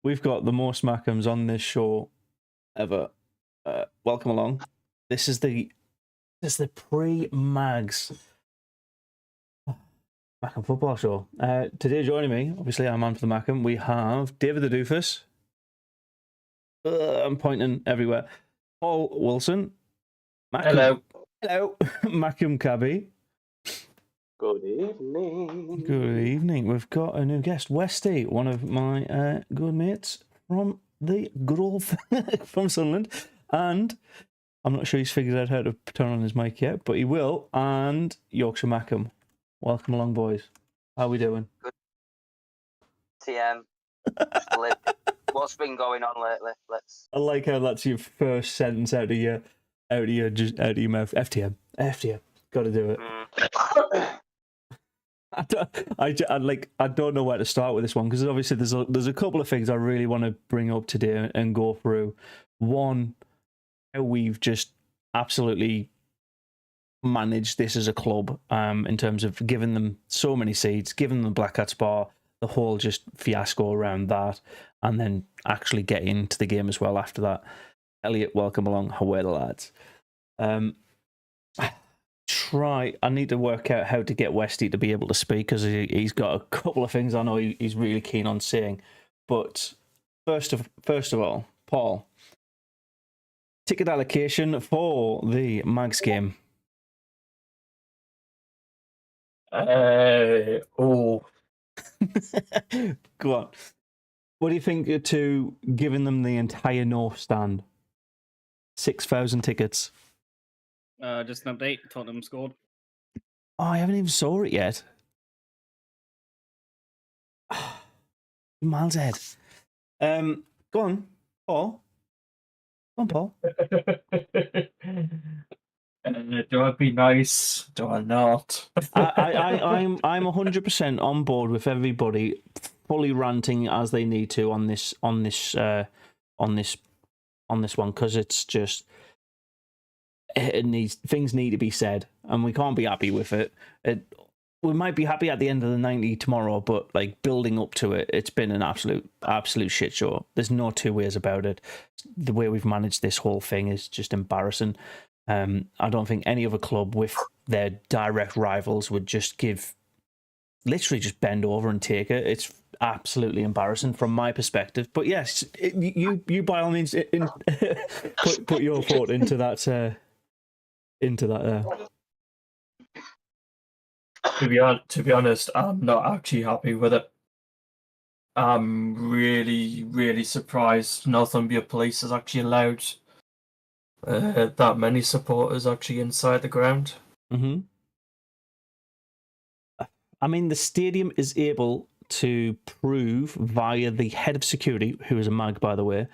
we've got the most Mackems on this show ever. Welcome along. This is the pre-Mags Mackem football show. Today joining me, obviously I'm on for the Mackem. We have David the Doofus. I'm pointing everywhere. Paul Wilson. Hello. Hello. Mackem Cabby. Good evening. Good evening. We've got a new guest, Westy, one of my good mates from the good old from Sunderland, and I'm not sure he's figured out how to turn on his mic yet, but he will. And Yorkshire Mackem, welcome along, boys. How are we doing? Good. TM. What's been going on lately? I like how that's your first sentence out of your mouth. FTM. Got to do it. I don't know where to start with this one because obviously there's a couple of things I really want to bring up today and go through. One, how we've just absolutely managed this as a club in terms of giving them so many seats, giving them Black Cat Spa, the whole just fiasco around that, and then actually getting into the game as well after that. Elliot, welcome along. How are the lads? I need to work out how to get Westy to be able to speak because he's got a couple of things I know he's really keen on saying. But first of all, Paul, ticket allocation for the Mags game. Oh. Go on. What do you think to giving them the entire North stand? 6,000 tickets. Just an update. Tottenham scored. Oh, I haven't even saw it yet. Miles ahead. Go on, Paul. Go on, Paul. Do I be nice? Do I not? I'm 100% on board with everybody fully ranting as they need to on this one because it's just things need to be said and we can't be happy with it. We might be happy at the end of the 90 tomorrow, but like building up to it, it's been an absolute shit show. There's no two ways about it. The way we've managed this whole thing is just embarrassing. I don't think any other club with their direct rivals would just literally just bend over and take it. It's absolutely embarrassing from my perspective. But yes, you by all means put your thought into that. To be honest, I'm not actually happy with it. I'm really, really surprised Northumbria Police has actually allowed that many supporters actually inside the ground. Mm-hmm. I mean, the stadium is able to prove via the head of security, who is a mag, by the way,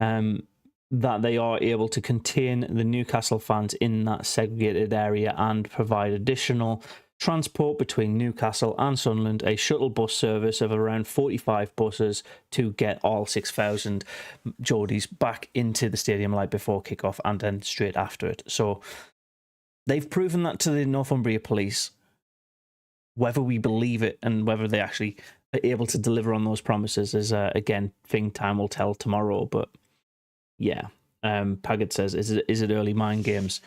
that they are able to contain the Newcastle fans in that segregated area and provide additional transport between Newcastle and Sunderland, a shuttle bus service of around 45 buses to get all 6,000 Geordies back into the stadium like before kickoff and then straight after it. So they've proven that to the Northumbria Police. Whether we believe it and whether they actually are able to deliver on those promises is, again, thing time will tell tomorrow. But yeah, Paggett says, is it early mind games?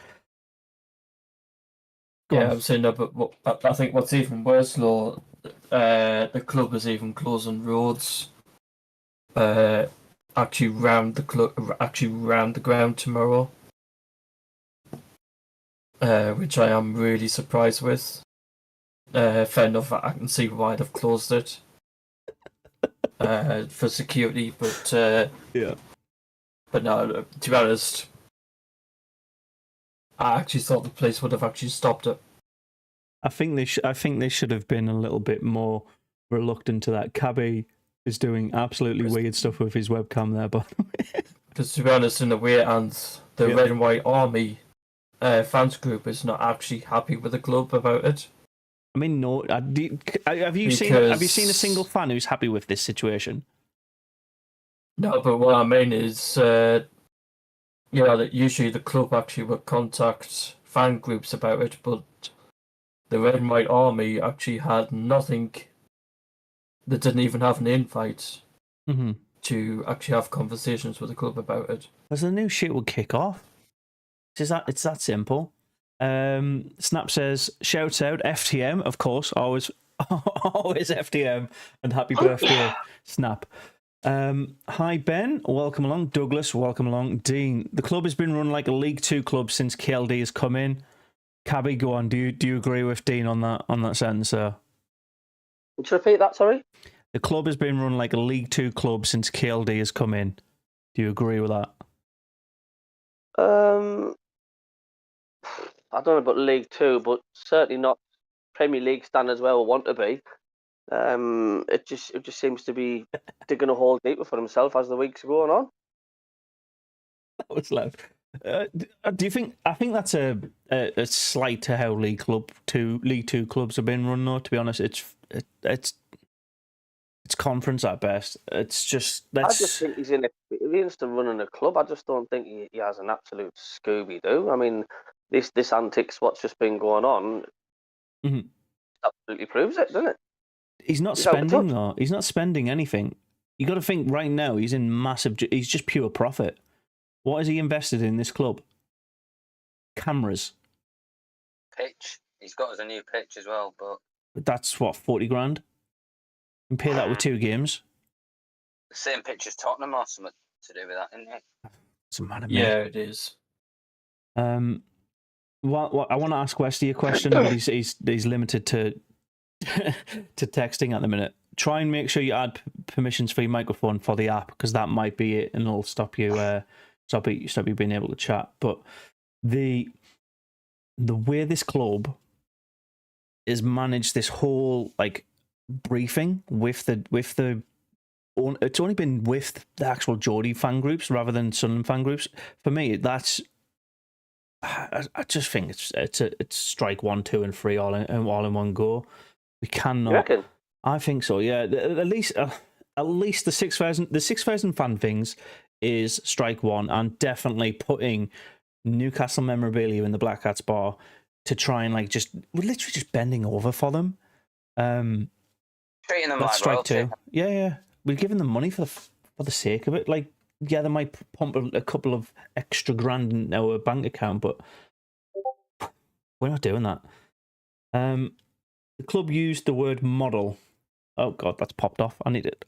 Yeah, I'm saying that, but I think what's even worse, though, the club is even closing roads actually round the ground tomorrow, which I am really surprised with. Fair enough, I can see why they've closed it for security, but yeah. But no, to be honest, I actually thought the police would have actually stopped it. I think they should have been a little bit more reluctant to that. Cabby is doing absolutely weird stuff with his webcam there, but because to be honest, in the way, and the Red and White Army fans group is not actually happy with the club about it. I mean, no. Have you seen a single fan who's happy with this situation? No, but what I mean is, that usually the club actually would contact fan groups about it, but the Red and White Army actually had nothing. They didn't even have an invite. Mm-hmm. to actually have conversations with the club about it. Because the new shit will kick off. It's that simple. Snap says, shouts out FTM, of course, always always FTM, and happy birthday, Snap. Hi Ben, welcome along. Douglas, welcome along. Dean, the club has been run like a League Two club since KLD has come in. Cabby, go on. Do you agree with Dean on that sentence, sir? Would you repeat that, sorry? The club has been run like a League Two club since KLD has come in. Do you agree with that? I don't know about League Two, but certainly not Premier League standards where we want to be. It just seems to be digging a hole deeper for himself as the weeks are going on. That was loud. Do you think? I think that's a slight to how League Two clubs have been run. Though, to be honest, it's conference at best. It's just I just think he's still running a club. I just don't think he has an absolute Scooby Doo. I mean, this antics, what's just been going on, absolutely proves it, doesn't it? He's not spending though. He's not spending anything. You got to think right now. He's in massive. He's just pure profit. What has he invested in this club? Cameras. Pitch. He's got us a new pitch as well, but that's what, 40 grand. And pay that with 2 games. The same pitch as Tottenham or something to do with that, isn't it? It's a matter. Yeah, it is. What I want to ask Westy a question, but he's limited to to texting at the minute. Try and make sure you add permissions for your microphone for the app, because that might be it, and it'll stop you stop you being able to chat. But the way this club is managed, this whole like briefing with the it's only been with the actual Geordie fan groups rather than Sunderland fan groups. For me, that's I just think it's strike 1, 2, and 3 all in one go. We cannot. You reckon? I think so. Yeah, at least the 6,000 fan things is strike 1, and definitely putting Newcastle memorabilia in the Black Cats bar to try and like we're literally just bending over for them. Treating them That's like strike royalty. 2. Yeah. We're giving them money for the sake of it. Like, yeah, they might pump a couple of extra grand in our bank account, but we're not doing that. The club used the word model. Oh god, that's popped off. I need it.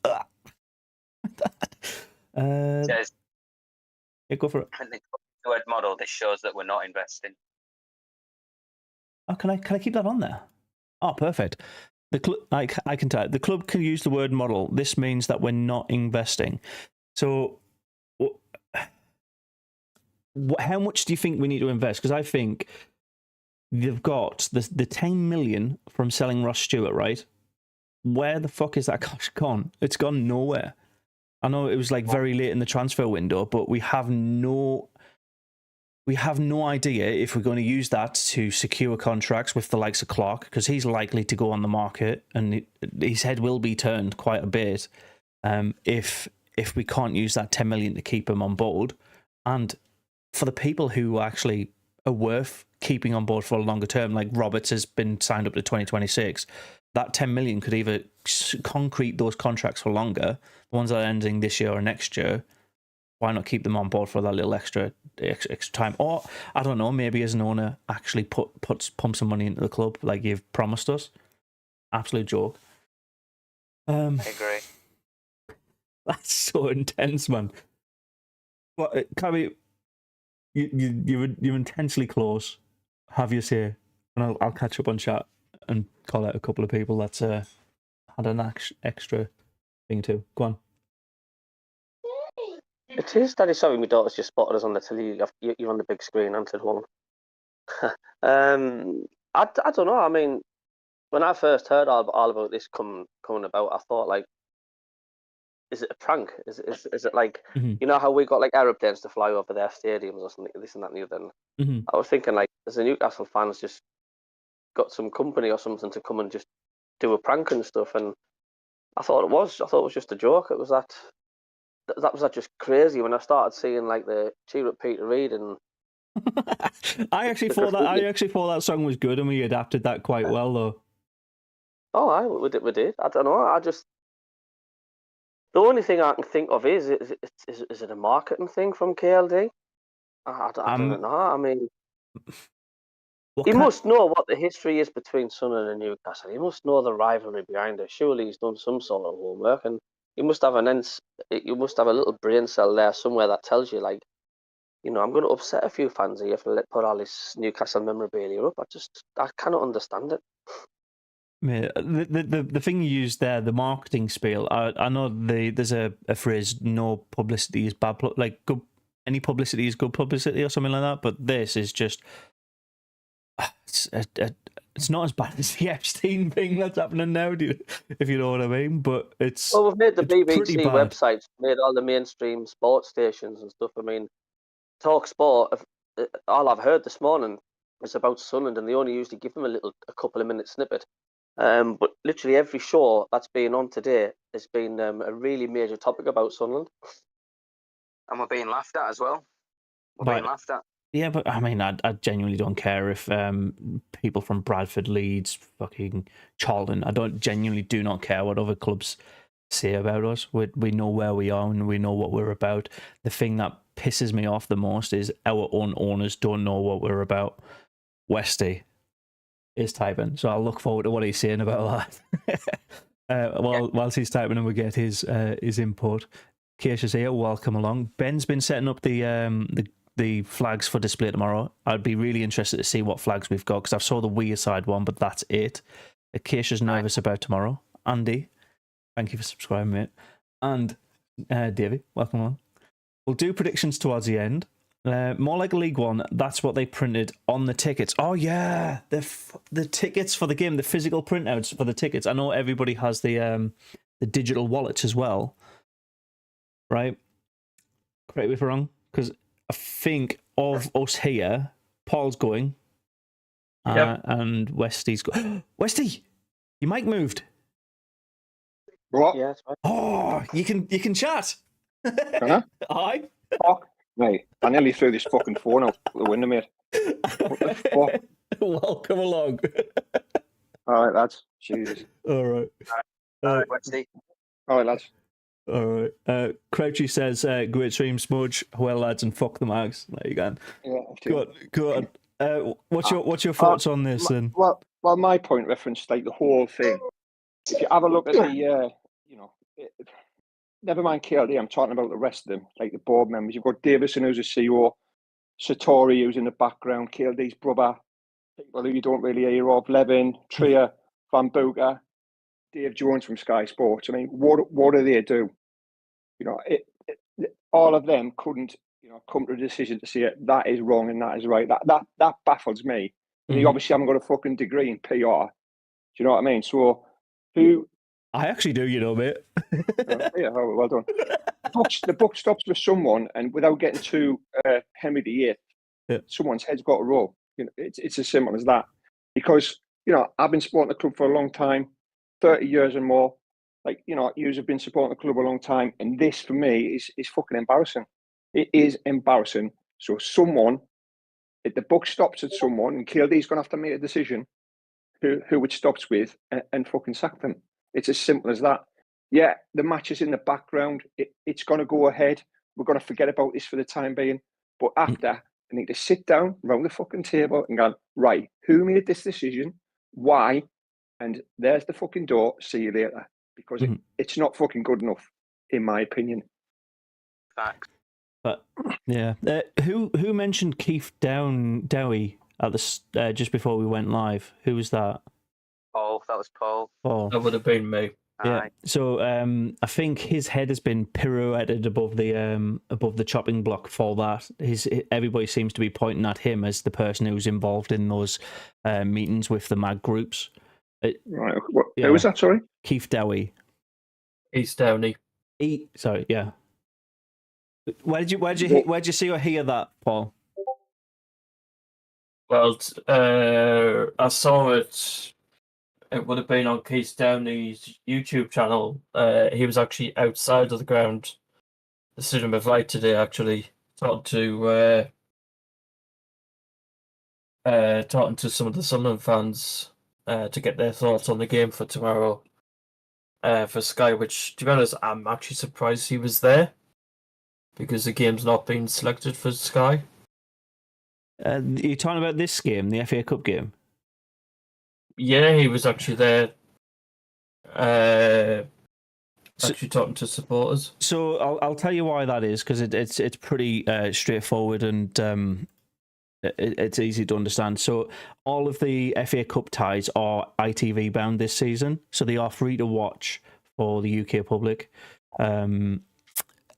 Says, Yeah, go for it. when they put the word model, this shows that we're not investing. Oh, can I keep that on there? Oh, perfect. The club, I can type. The club can use the word model. This means that we're not investing. So, how much do you think we need to invest? Because I think they've got the 10 million from selling Ross Stewart, right? Where the fuck is that cash gone? It's gone nowhere. I know it was like very late in the transfer window, but we have no idea if we're going to use that to secure contracts with the likes of Clark, because he's likely to go on the market and his head will be turned quite a bit if we can't use that 10 million to keep him on board. And for the people who actually are worth keeping on board for a longer term, like Roberts has been signed up to 2026, that 10 million could either concrete those contracts for longer, the ones that are ending this year or next year. Why not keep them on board for that little extra time? Or, I don't know, maybe as an owner, actually pump some money into the club like you've promised us. Absolute joke. I agree. That's so intense, man. Well, Cabby, you're intensely close. Have your say, and I'll catch up on chat and call out a couple of people that's had an extra thing too. Go on. It is, Daddy. Sorry, my daughter's just spotted us on the telly. You're on the big screen, answered one. I don't know. I mean, when I first heard all about this coming about, I thought, like, is it a prank? Is it like, you know how we got like aeroplanes to fly over their stadiums or something, this and that and the other? I was thinking, like, as a Newcastle fans just got some company or something to come and just do a prank and stuff, and I thought it was just a joke. It was that was just crazy when I started seeing like the cheer up Peter Reid and. I actually thought that song was good, and we adapted that quite well, though. Oh, we did. I don't know. The only thing I can think of is it a marketing thing from KLD? I don't know. I mean, he must know what the history is between Sunderland and Newcastle. He must know the rivalry behind it. Surely he's done some sort of homework, and you must have you must have a little brain cell there somewhere that tells you, like, you know, I'm going to upset a few fans here if I put all this Newcastle memorabilia up. I cannot understand it. Yeah, the thing you used there, the marketing spiel. I know there's a phrase, no publicity is bad, like good. Any publicity is good publicity or something like that. But this is just, it's not as bad as the Epstein thing that's happening now, if you know what I mean. But it's Well, we've made the it's pretty BBC bad. websites, made all the mainstream sports stations and stuff. I mean, Talk Sport. All I've heard this morning is about Sunderland, and they only usually give them a couple of minutes snippet. But literally every show that's been on today has been a really major topic about Sunderland. And we're being laughed at as well. We're being laughed at. Yeah, but I mean, I genuinely don't care if people from Bradford, Leeds, fucking Charlton. I genuinely do not care what other clubs say about us. We know where we are and we know what we're about. The thing that pisses me off the most is our own owners don't know what we're about. Westy is typing, so I'll look forward to what he's saying about that. Whilst he's typing and we get his input. Keisha's here, welcome along. Ben's been setting up the flags for display tomorrow. I'd be really interested to see what flags we've got because I've saw the Wearside one, but that's it. Keisha's nervous about tomorrow. Andy, thank you for subscribing, mate. And Davey, welcome along. We'll do predictions towards the end. More like League One. That's what they printed on the tickets. Oh yeah, the tickets for the game, the physical printouts for the tickets. I know everybody has the digital wallets as well, right? Correct me if I'm wrong, because I think of us here, Paul's going, and Westy's going. Westy, your mic moved. What? Yeah, that's right. Oh, you can chat. Can I? Aye. Fuck. Mate, I nearly threw this fucking phone out the window, mate. What the fuck? Welcome along. All right, lads. Jesus. All right. All right, Wednesday. All right, lads. All right. Crouchy says, "Great stream, Smudge. Well, lads, and fuck the mags." There you go. Yeah, Go on. What's your thoughts on this? Then? Well, my point reference, like the whole thing. If you have a look at the, never mind KLD, I'm talking about the rest of them, like the board members. You've got Davison, who's a CEO, Satori, who's in the background, KLD's brother, people who you don't really hear of, Levin, Trier, Van Booker, Dave Jones from Sky Sports. I mean, what do they do? You know, all of them couldn't, come to a decision to say that is wrong and that is right. That baffles me. And you obviously haven't got a fucking degree in PR. Do you know what I mean? So who? I actually do, mate. Yeah, well done. The book stops with someone, and without getting too Henry VIII, someone's head's got to roll. It's as simple as that. Because I've been supporting the club for a long time, 30 years and more. Like you have been supporting the club a long time, and this for me is fucking embarrassing. It is embarrassing. So if the book stops at someone, and KLD's going to have to make a decision who it stops with, and fucking sack them. It's as simple as that. Yeah, the match is in the background. It's going to go ahead. We're going to forget about this for the time being. But after, I need to sit down around the fucking table and go, right, who made this decision? Why? And there's the fucking door. See you later. Because it's not fucking good enough, in my opinion. Facts. But yeah, who mentioned Keith Dowie at the just before we went live? Who was that? Paul. That was Paul. Paul. That would have been me. Yeah. Aye. So I think his head has been pirouetted above the chopping block for that. Everybody seems to be pointing at him as the person who's involved in those meetings with the mag groups. Right. Who was that? Sorry. Keith Dowie. East Downey. Sorry. Yeah. Where'd you see or hear that, Paul? Well, I saw it. It would have been on Keith Downey's YouTube channel. He was actually outside of the ground, the Stadium of Light today. Actually, talking to some of the Sunderland fans to get their thoughts on the game for tomorrow. for Sky, which, to be honest, I'm actually surprised he was there because the game's not been selected for Sky. You're talking about this game, the FA Cup game? Yeah, he was actually there. Actually talking to supporters. So I'll tell you why that is, because it's pretty straightforward and it's easy to understand. So all of the FA Cup ties are ITV bound this season, so they are free to watch for the UK public.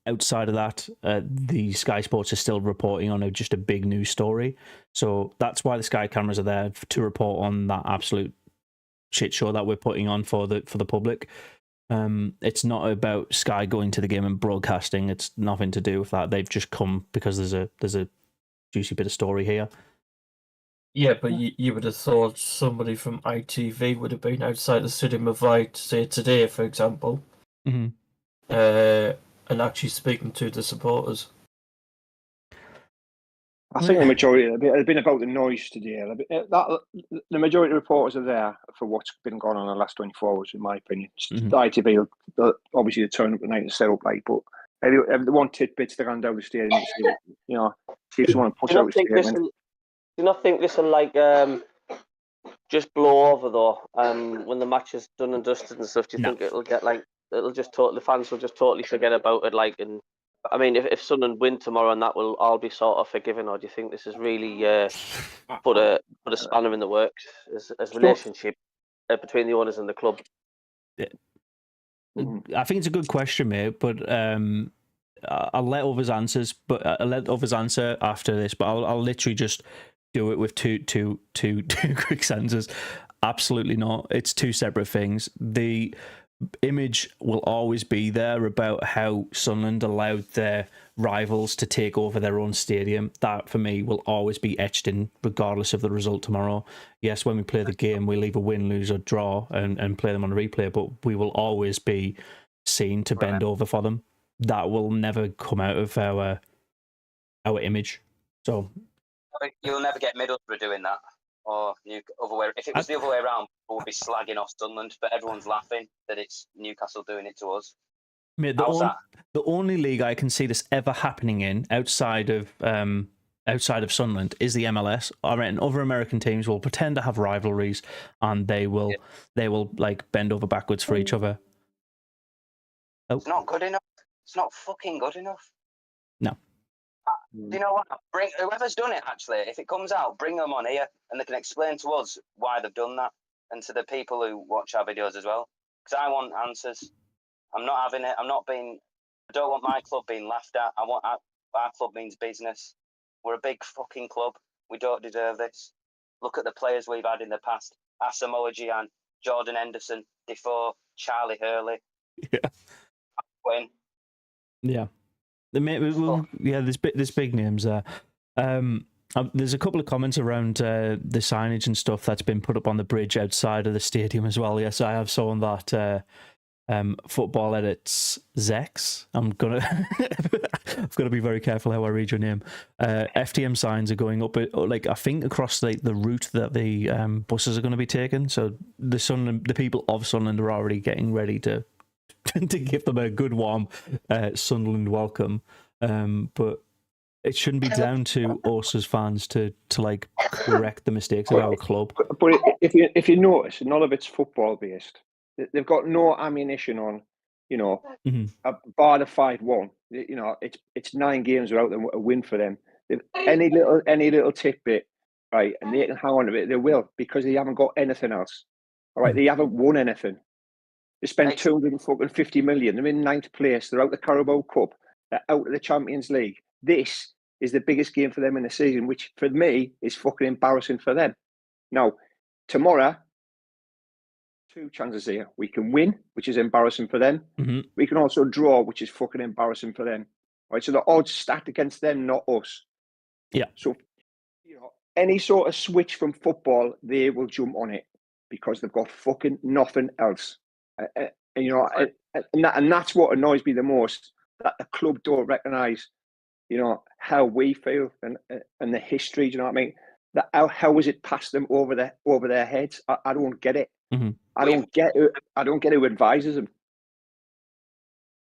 Outside of that, the Sky Sports are still reporting on just a big news story. So that's why the Sky cameras are there, to report on that absolute shit show that we're putting on for the public. It's not about Sky going to the game and broadcasting. It's nothing to do with that. They've just come because there's a juicy bit of story here. Yeah, but you would have thought somebody from ITV would have been outside the Stadium of Light, say today, for example, and actually speaking to the supporters. I think the majority of it has been about the noise today. The majority of reporters are there for what's been going on in the last 24 hours, in my opinion. The ITV, obviously, they turn up at night and set up late, but they want tidbits to run down the stadium and see, see if someone puts out a statement. Do you not think this will like just blow over though? When the match is done and dusted and stuff, do you think it'll get like the fans will just totally forget about it? Like, and I mean, if Sunderland win tomorrow, and that will all be sort of forgiven, or do you think this is really put a spanner in the works as relationship between the owners and the club? I think it's a good question, mate, but I'll let others answer after this. But I'll literally just do it with two quick sentences. Absolutely not. It's two separate things. The image will always be there about how Sunderland allowed their rivals to take over their own stadium. That, for me, will always be etched in, regardless of the result tomorrow. Yes, when we play the game, we'll either win, lose, or draw and play them on a replay, but we will always be seen to bend over for them. That will never come out of our image. So you'll never get Middlesbrough doing that. Or other way. If it was the other way around, people would be slagging off Sunderland, but everyone's laughing that it's Newcastle doing it to us. Mate, the only league I can see this ever happening in outside of Sunderland is the MLS. I reckon other American teams will pretend to have rivalries and they will like bend over backwards for each other. Oh. It's not good enough. It's not fucking good enough. No. You know what? Bring whoever's done it. Actually, if it comes out, bring them on here, and they can explain to us why they've done that, and to the people who watch our videos as well. Because I want answers. I'm not having it. I don't want my club being laughed at. I want our club means business. We're a big fucking club. We don't deserve this. Look at the players we've had in the past: Asamoah Gyan, Jordan Henderson, Defoe, Charlie Hurley. Yeah. Win. Yeah. There's big names there. There's a couple of comments around the signage and stuff that's been put up on the bridge outside of the stadium as well. Yes, I have saw that football edits Zex. I'm gonna be very careful how I read your name. FTM signs are going up, like I think across the route that the buses are going to be taken. So the people of Sunderland are already getting ready to give them a good warm Sunderland welcome, but it shouldn't be down to us as fans to like correct the mistakes of our club. But if you notice, none of it's football based. They've got no ammunition on, bar the 5-1. It's 9 games without a win for them. Any little tidbit, right, and they can hang on to it, they will, because they haven't got anything else. All right, they haven't won anything. They spent 250 million. They're in 9th place. They're out the Carabao Cup. They're out of the Champions League. This is the biggest game for them in the season, which for me is fucking embarrassing for them. Now, tomorrow, 2 chances here. We can win, which is embarrassing for them. Mm-hmm. We can also draw, which is fucking embarrassing for them. Right? So the odds stacked against them, not us. Yeah. So, any sort of switch from football, they will jump on it because they've got fucking nothing else. And that's what annoys me the most, that the club don't recognise, how we feel and the history. Do you know what I mean? How is it passed them over their heads? I don't get it. Mm-hmm. I don't get who advises him.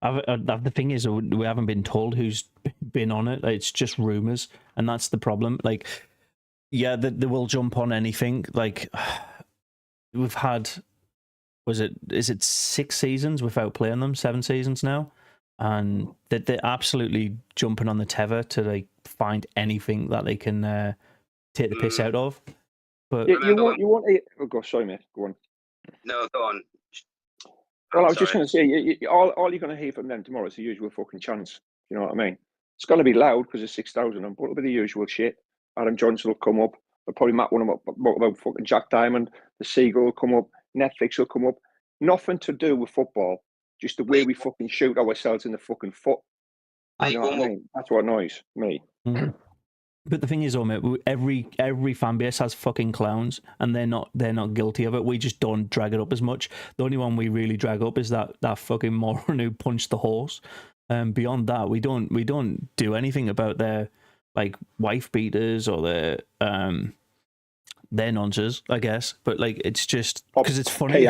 The thing is, we haven't been told who's been on it. It's just rumors, and that's the problem. Like, yeah, they will jump on anything. Like, we've had, is it 6 seasons without playing them? 7 seasons now, and they're absolutely jumping on the tether to like find anything that they can take the piss out of. But you want to. Oh, go, sorry, mate. Go on. No, go on. Well, I was just going to say, all you're going to hear from them tomorrow is the usual fucking chance. You know what I mean? It's going to be loud because it's 6,000, but it'll be the usual shit. Adam Johnson will come up. They'll probably map one about fucking Jack Diamond. The Seagull will come up. Netflix will come up. Nothing to do with football. Just the way we fucking shoot ourselves in the fucking foot. You know what I mean? That's what annoys me. Mm. But the thing is, mate, every fan base has fucking clowns, and they're not guilty of it. We just don't drag it up as much. The only one we really drag up is that fucking moron who punched the horse. Beyond that, we don't do anything about their like wife beaters or their nonces, I guess. But like, it's just because it's funny.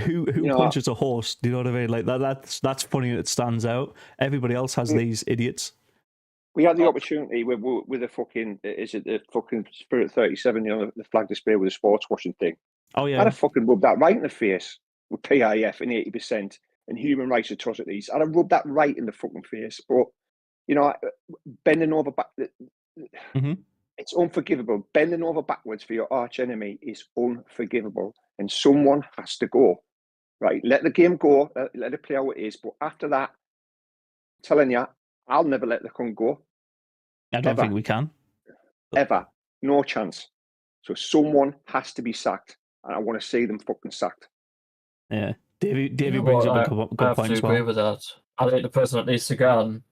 Who punches a horse? Do you know what I mean? Like that's funny. It stands out. Everybody else has these idiots. We had the opportunity with the fucking, is it the fucking Spirit 37, you know, the flag display with the sports washing thing. Oh, yeah. I'd have fucking rubbed that right in the face with PIF and 80% and human rights atrocities. I'd have rubbed that right in the fucking face. But, you know, bending over back, it's unforgivable. Bending over backwards for your arch enemy is unforgivable. And someone has to go. Right? Let the game go. Let it play how it is. But after that, I'm telling you, I'll never let the cunt go. I don't think we can. Ever. No chance. So someone has to be sacked. And I want to see them fucking sacked. Yeah. Davey brings up a good point as well. I have to agree with that. I think the person that needs to go on,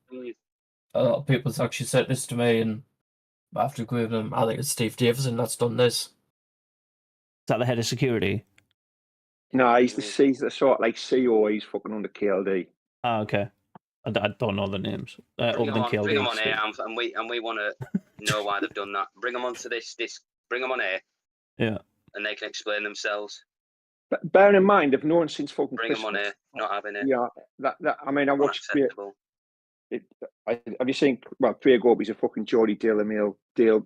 a lot of people's actually said this to me, and I have to agree with them. I think it's Steve Davison that's done this. Is that the head of security? No, he's the sort of like CO, he's fucking under KLD. Oh, okay. I don't know the names. Other than KLD. Bring them on here, and we want to know why they've done that. Bring them onto this. Bring them on here. Yeah. And they can explain themselves. But bearing in mind, they've known since fucking Bring Christmas. them on here, not having it. Yeah, that I mean, I watched. Have you seen? Well, Craig Orbie's a fucking Geordie Daily Mail, Tory.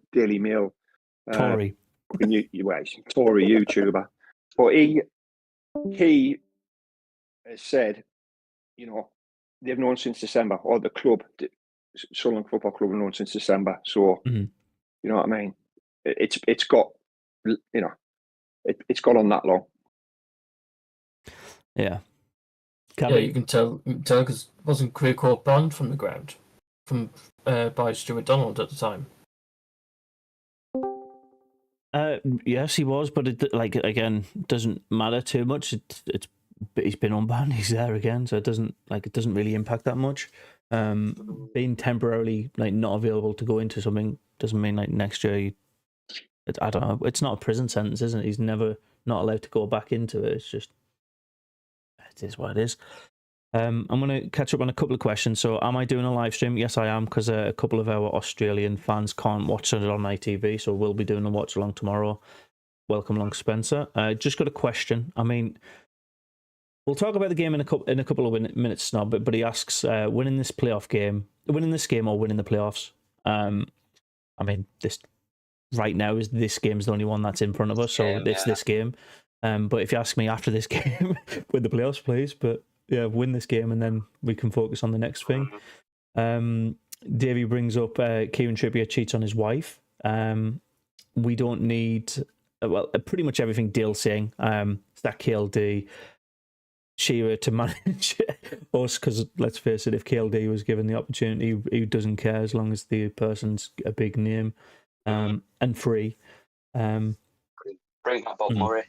Tory YouTuber. But he has said, you know, they've known since December, or the club, Sunderland Football Club, have known since December. So, you know what I mean? It's got, you know, it's got on that long. Yeah. Yeah, you can tell because wasn't Craig Hope banned from the ground by Stuart Donald at the time? Yes, he was, but it doesn't matter too much. He's been unbanned. He's there again, so it doesn't really impact that much. Being temporarily not available to go into something doesn't mean next year. I don't know. It's not a prison sentence, isn't it? He's never not allowed to go back into it. It's just it is what it is. I'm going to catch up on a couple of questions. So, am I doing a live stream? Yes, I am, because a couple of our Australian fans can't watch it on ITV, so we'll be doing a watch along tomorrow. Welcome along, Spencer. Just got a question. I mean, we'll talk about the game in a couple of minutes now, but he asks, winning this game or winning the playoffs? I mean, this right now this game's the only one that's in front of us, so it's this game. But if you ask me after this game, win the playoffs, please. But yeah, win this game and then we can focus on the next thing. Davey brings up Kieran Trippier cheats on his wife. We don't need, pretty much everything Dale's saying. It's that KLD, Shearer to manage us, because let's face it, if KLD was given the opportunity, he doesn't care as long as the person's a big name and free. Bring back Bob Murray.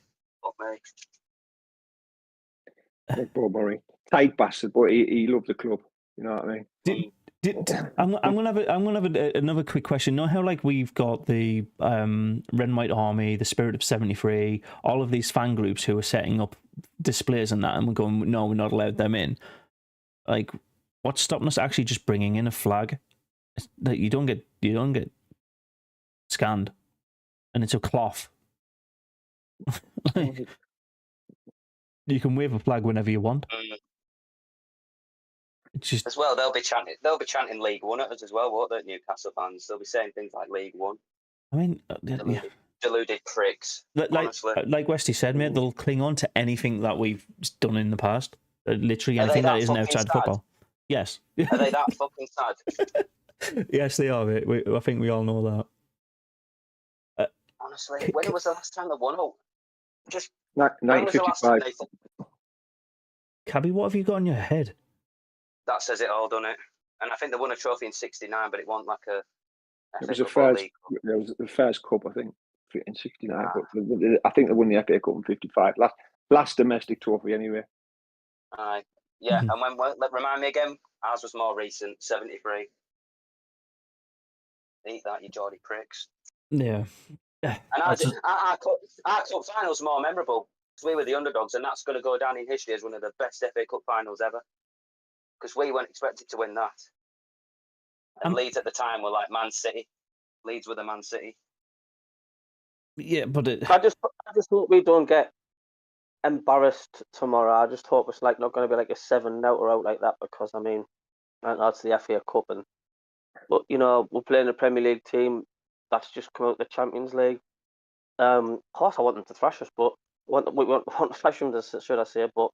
Bob Murray, tight bastard, but he loved the club. You know what I mean? I'm gonna have another quick question. Know how we've got the Red and White Army, the Spirit of 73, all of these fan groups who are setting up displays and that, and we're going, no, we're not allowed them in. What's stopping us actually just bringing in a flag that you don't get scanned, and it's a cloth. You can wave a flag whenever you want. It's just As well, they'll be chanting League One at us as well, won't they, Newcastle fans? They'll be saying things like League One. I mean, Deluded pricks. Honestly, like Westy said, mate, they'll cling on to anything that we've done in the past. Literally Are they anything that that isn't fucking outside sad? football. Yes. Are they that fucking sad? Yes, they are, mate. I think we all know that. Honestly, when was the last time they won? Just Ni- when was the last time 1955. they? Cabby, what have you got on your head? That says it all, doesn't it? And I think they won a trophy in '69, but it wasn't like a. It was a first. It was the first cup, I think, in '69. But I think they won the FA Cup in '55. Last domestic trophy, anyway. Aye, yeah. And remind me again, ours was more recent, '73. Eat that, you Geordie pricks. Yeah. And our cup finals more memorable because we were the underdogs, and that's going to go down in history as one of the best FA Cup finals ever. Because we weren't expected to win that. And Leeds at the time were like Man City. Leeds were the Man City. Yeah, but I just hope we don't get embarrassed tomorrow. I just hope it's like not going to be like a 7-0 or out like that, because I mean, that's the FA Cup, but you know, we're playing a Premier League team that's just come out of the Champions League. Of course, I want them to thrash us, but we want to thrash them, should I say? But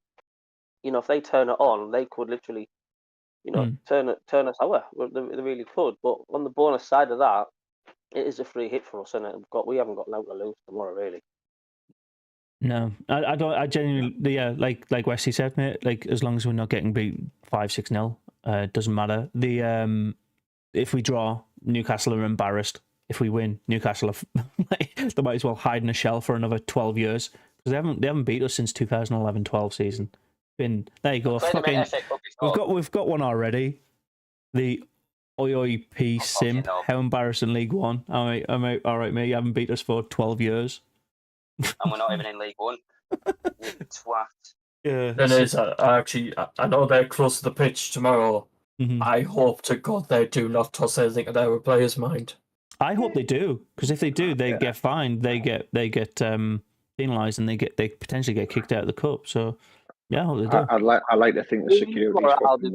you know, if they turn it on, they could literally, you know, turn us over. They really could. But on the bonus side of that, it is a free hit for us, and we haven't got out to lose tomorrow, really. no, I don't. I genuinely, yeah, like Wesley said, mate. Like, as long as we're not getting beat 5-6-0, it doesn't matter. If we draw, Newcastle are embarrassed. If we win, Newcastle are they might as well hide in a shell for another 12 years because they haven't beat us since 2011-12 season. There you go. Fucking, we've got one already. The OIP simp. How embarrassing, League One. I'm out. All right, mate. You haven't beat us for 12 years. And we're not even in League One. You twat. Yeah. Then I know they're close to the pitch tomorrow. Mm-hmm. I hope to God they do not toss anything at our players' mind. I hope they do, because if they do, they get fined. They get penalised, and they potentially get kicked out of the cup. So yeah, I hope they do. I like to think the security's got on the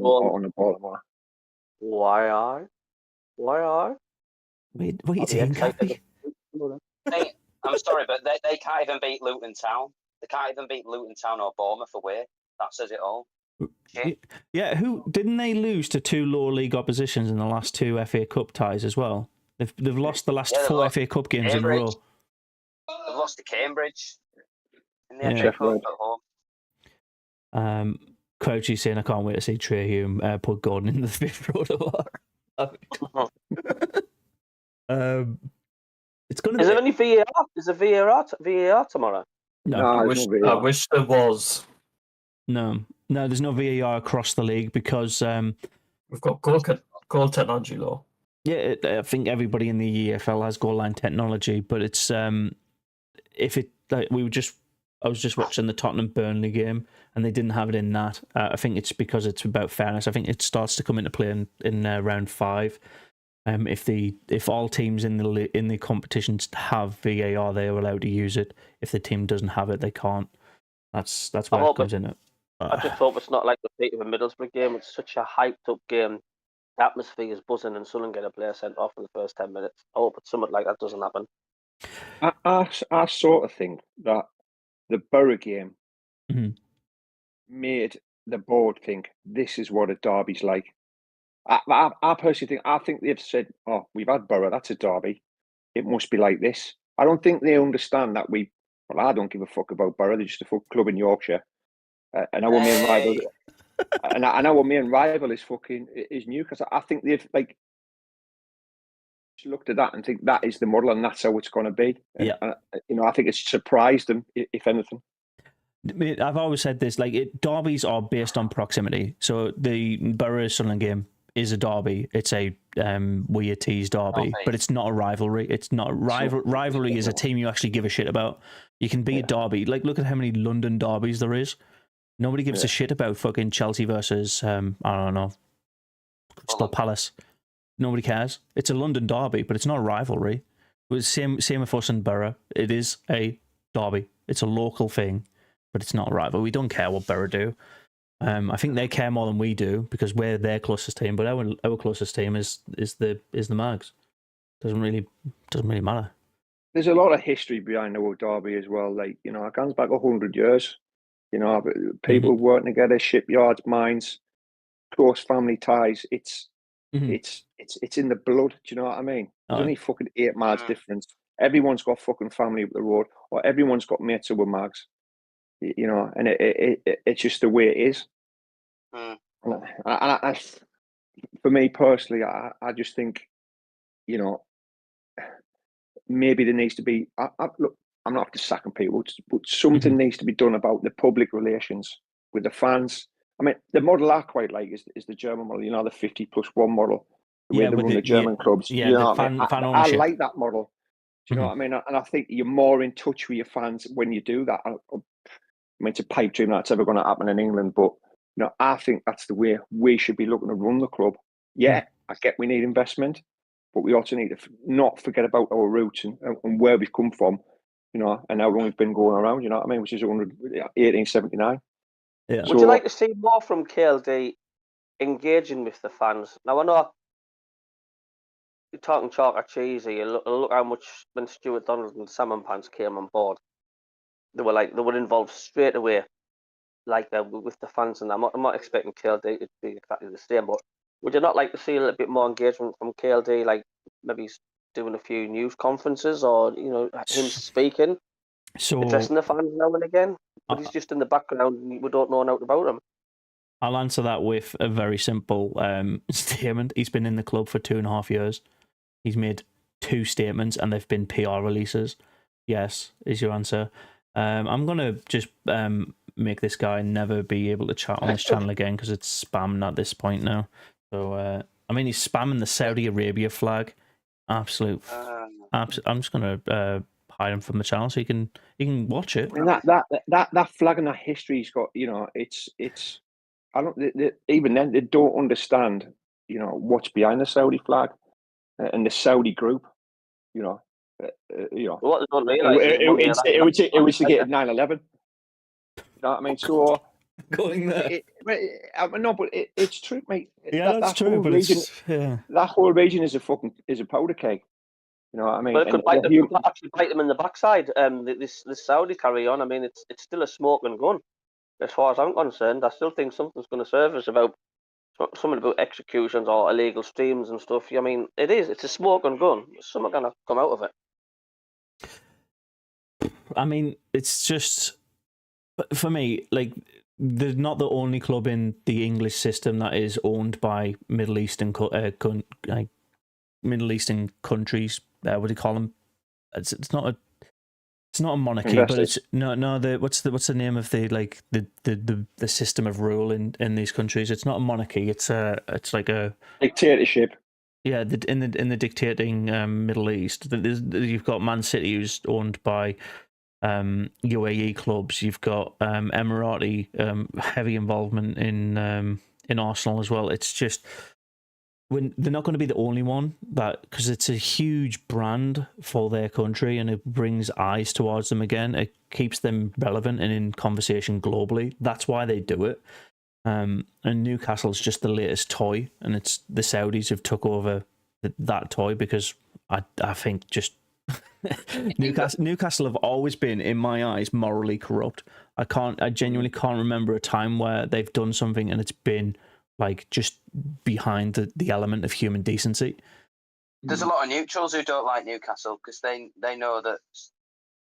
ball more. Why are? Wait, what are you saying, Kathy? I'm sorry, but they can't even beat Luton Town. They can't even beat Luton Town or Bournemouth away. That says it all. Shit. Yeah, who didn't they lose to 2 lower league oppositions in the last 2 FA Cup ties as well? They've lost the last 4 FA Cup games in a row. They've lost to Cambridge in the FA Cup at home. Crouchy's saying, I can't wait to see Trey Hume put Gordon in the 5th row to war. It's going to be... Is there any VAR? Is there VAR tomorrow? No. I wish there was. No, there's no VAR across the league because... we've got goal technology law. Yeah, I think everybody in the EFL has goal line technology, but it's if it like I was just watching the Tottenham Burnley game and they didn't have it in that. I think it's because it's about fairness. I think it starts to come into play in round 5. If all teams in the competitions have VAR, they are allowed to use it. If the team doesn't have it, they can't. That's where it comes in. It. I just hope it's not like the fate of a Middlesbrough game. It's such a hyped up game. The atmosphere is buzzing and Sunderland get a player sent off in the first 10 minutes. I hope something like that doesn't happen. I sort of think that the Borough game made the board think this is what a derby's like. I personally think they've said, oh, we've had Borough, that's a derby. It must be like this. I don't think they understand that I don't give a fuck about Borough. They're just a fuck club in Yorkshire. And our main rival... and our main rival is Newcastle. I think they've looked at that and think that is the model and that's how it's going to be. Yeah. I think it's surprised them, if anything. I've always said this: derbies are based on proximity. So the Borough Sunderland game is a derby. It's a weird tease derby, but it's not a rivalry. It's not rivalry is a team you actually give a shit about. You can be a derby. Look at how many London derbies there is. Nobody gives a shit about fucking Chelsea versus, I don't know, Crystal Palace. Nobody cares. It's a London derby, but it's not a rivalry. It was same with us and Borough. It is a derby. It's a local thing. but it's not a rival. We don't care what Borough do. I think they care more than we do because we're their closest team. But our closest team is the Mags. Doesn't really matter. There's a lot of history behind the Old Derby as well. Like, you know, it goes back 100 years. You know, people working together, shipyards, mines, close family ties. It's in the blood. Do you know what I mean? There's only fucking 8 miles difference. Everyone's got fucking family up the road, or everyone's got mates who were Mags. You know, and it's just the way it is. And I, for me personally, I just think, you know, maybe there needs to be. Look, I'm not after sacking people, but something needs to be done about the public relations with the fans. I mean, the model I quite like is the German model. You know, the 50+1 model, the way they run the German clubs. Yeah, you know, fan I ownership. like that model. Do you know what I mean? And I think you're more in touch with your fans when you do that. I mean, it's a pipe dream that's ever going to happen in England, but you know, I think that's the way we should be looking to run the club. Yeah, I get we need investment, but we also need to not forget about our roots and where we've come from, you know, and how long we've been going around, you know what I mean, which is 1879. Yeah. Would you like to see more from KLD engaging with the fans? Now, I know you're talking chalk or cheesy. Look how much when Stuart Donald and Salmon Pants came on board, they were involved straight away, like with the fans. And I'm not expecting KLD to be exactly the same, but would you not like to see a little bit more engagement from KLD, like maybe doing a few news conferences or, you know, him speaking, addressing the fans now and again? But he's just in the background and we don't know enough about him. I'll answer that with a very simple statement. He's been in the club for 2.5 years. He's made 2 statements and they've been PR releases. Yes, is your answer. I'm going to just make this guy never be able to chat on this channel again because it's spam at this point now. So, I mean, he's spamming the Saudi Arabia flag. Absolute. I'm just going to hide him from the channel so he can watch it. I mean, that flag and that history he's got, you know, it's. I don't. Even then, they don't understand, you know, what's behind the Saudi flag and the Saudi group. You know. What they don't realise it was to get 9/11. You know what I mean? So going there. No, but it's true, mate. Yeah, that's true. But that whole region is a powder keg. You know what I mean? But it could actually bite them in the backside. This Saudi carry on. I mean, it's still a smoking gun. As far as I'm concerned, I still think something's going to surface about something about executions or illegal streams and stuff. I mean, it's a smoking gun. There's something going to come out of it. I mean, it's just, for me, like, they're not the only club in the English system that is owned by Middle Eastern Middle Eastern countries. What do you call them? It's not a monarchy, Investors. but it's what's the name of the system of rule in these countries? It's not a monarchy. It's like a dictatorship. Yeah, in the dictating Middle East, you've got Man City, who's owned by UAE clubs. You've got Emirati heavy involvement in Arsenal as well. It's just, when they're not going to be the only one, that because it's a huge brand for their country and it brings eyes towards them again. It keeps them relevant and in conversation globally. That's why they do it. And Newcastle's just the latest toy, and it's the Saudis who've took over that toy because I think just Newcastle have always been, in my eyes, morally corrupt. I genuinely can't remember a time where they've done something and it's been like just behind the element of human decency. There's a lot of neutrals who don't like Newcastle because they know that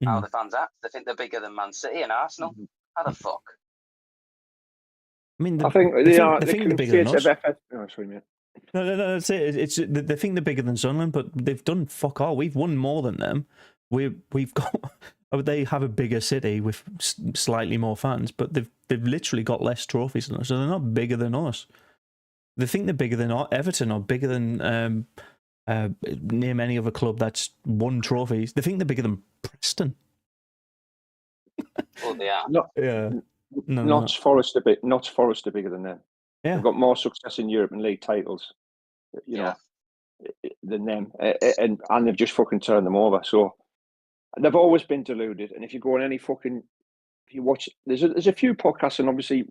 how the fans act. They think they're bigger than Man City and Arsenal. How the fuck? I mean, I think they think they're bigger than us. Oh, sorry, mate. No, that's it. It's they think they're bigger than Sunderland, but they've done fuck all. We've won more than them. We've got. They have a bigger city with slightly more fans, but they've literally got less trophies than us, so they're not bigger than us. They think they're bigger than Everton or bigger than name any other club that's won trophies. They think they're bigger than Preston. Well, they are. Notts Forest are bigger than them. Yeah. They've got more success in European League titles, you know, than them, and they've just fucking turned them over. So they've always been deluded. And if you go on any fucking if you watch, there's a few podcasts, and obviously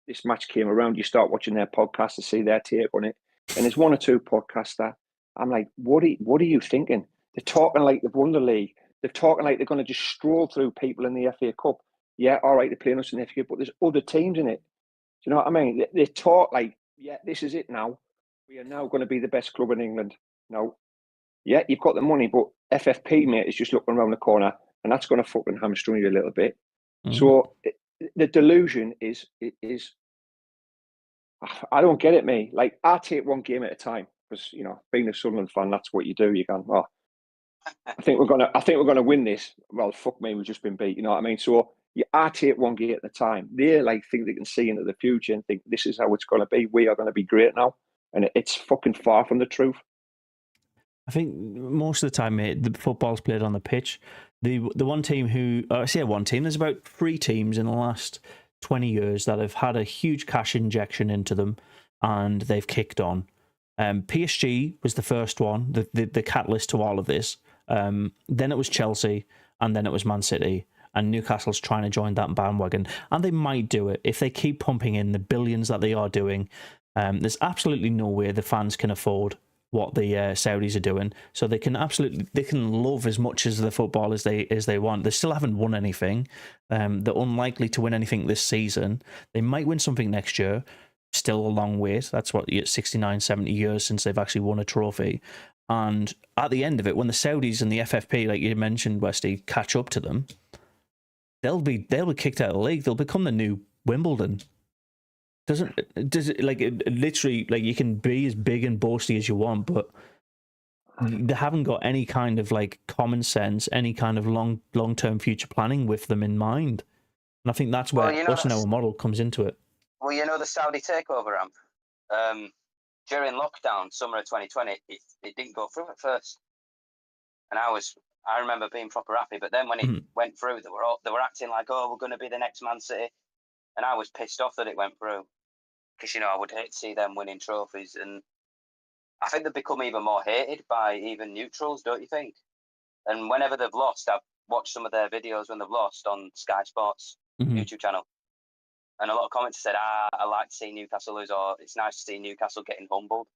this match came around. You start watching their podcasts to see their take on it, and there's one or two podcasts that I'm like, what are you thinking? They're talking like they've won the league. They're talking like they're going to just stroll through people in the FA Cup. Yeah, all right, they're playing us in the FA Cup, but there's other teams in it. Do you know what I mean? They talk like, yeah, this is it now. We are now going to be the best club in England. No, yeah, you've got the money, but FFP, mate, is just looking around the corner, and that's going to fucking hamstring you a little bit. Mm. So the delusion is, I don't get it, mate. Like, I take one game at a time because, you know, being a Sunderland fan, that's what you do. You can, well, I think we're gonna win this. Well, fuck me, we've just been beat. You know what I mean? So I take one game at a time. They like think they can see into the future and think this is how it's going to be. We are going to be great now, and it's fucking far from the truth. I think most of the time, mate, the football's played on the pitch. The one team who, I say one team, there's about 3 teams in the last 20 years that have had a huge cash injection into them, and they've kicked on. PSG was the first one, the catalyst to all of this. Then it was Chelsea, and then it was Man City. And Newcastle's trying to join that bandwagon, and they might do it if they keep pumping in the billions that they are doing. There's absolutely no way the fans can afford what the Saudis are doing, so they can love as much as the football as they want. They still haven't won anything. They're unlikely to win anything this season. They might win something next year. Still a long wait. That's 69, 70 years since they've actually won a trophy. And at the end of it, when the Saudis and the FFP, like you mentioned, Westy, catch up to them, they'll be kicked out of the league. They'll become the new Wimbledon. Does it like literally, like, you can be as big and boasty as you want, but they haven't got any kind of like common sense, any kind of long-term future planning with them in mind. And I think that's where us and our model comes into it. Well, you know, the Saudi takeover ramp, during lockdown, summer of 2020, it didn't go through at first. And I remember being proper happy, but then when it went through, they were acting like, oh, we're going to be the next Man City. And I was pissed off that it went through. Because, you know, I would hate to see them winning trophies. And I think they've become even more hated by even neutrals, don't you think? And whenever they've lost, I've watched some of their videos when they've lost on Sky Sports YouTube channel. And a lot of comments said, I like to see Newcastle lose, or it's nice to see Newcastle getting humbled.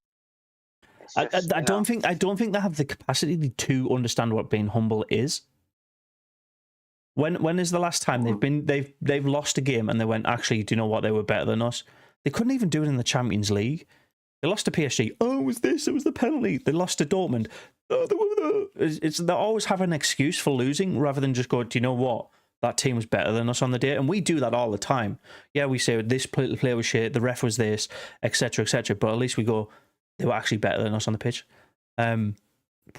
Just, I don't think they have the capacity to understand what being humble is. When is the last time they've lost a game and they went, actually, do you know what, they were better than us? They couldn't even do it in the Champions League. They lost to PSG. Oh, it was this. It was the penalty. They lost to Dortmund. Oh, they always have an excuse for losing rather than just go, do you know what? That team was better than us on the day. And we do that all the time. Yeah, we say this player was shit, the ref was this, etc., etc. But at least we go, they were actually better than us on the pitch. Prime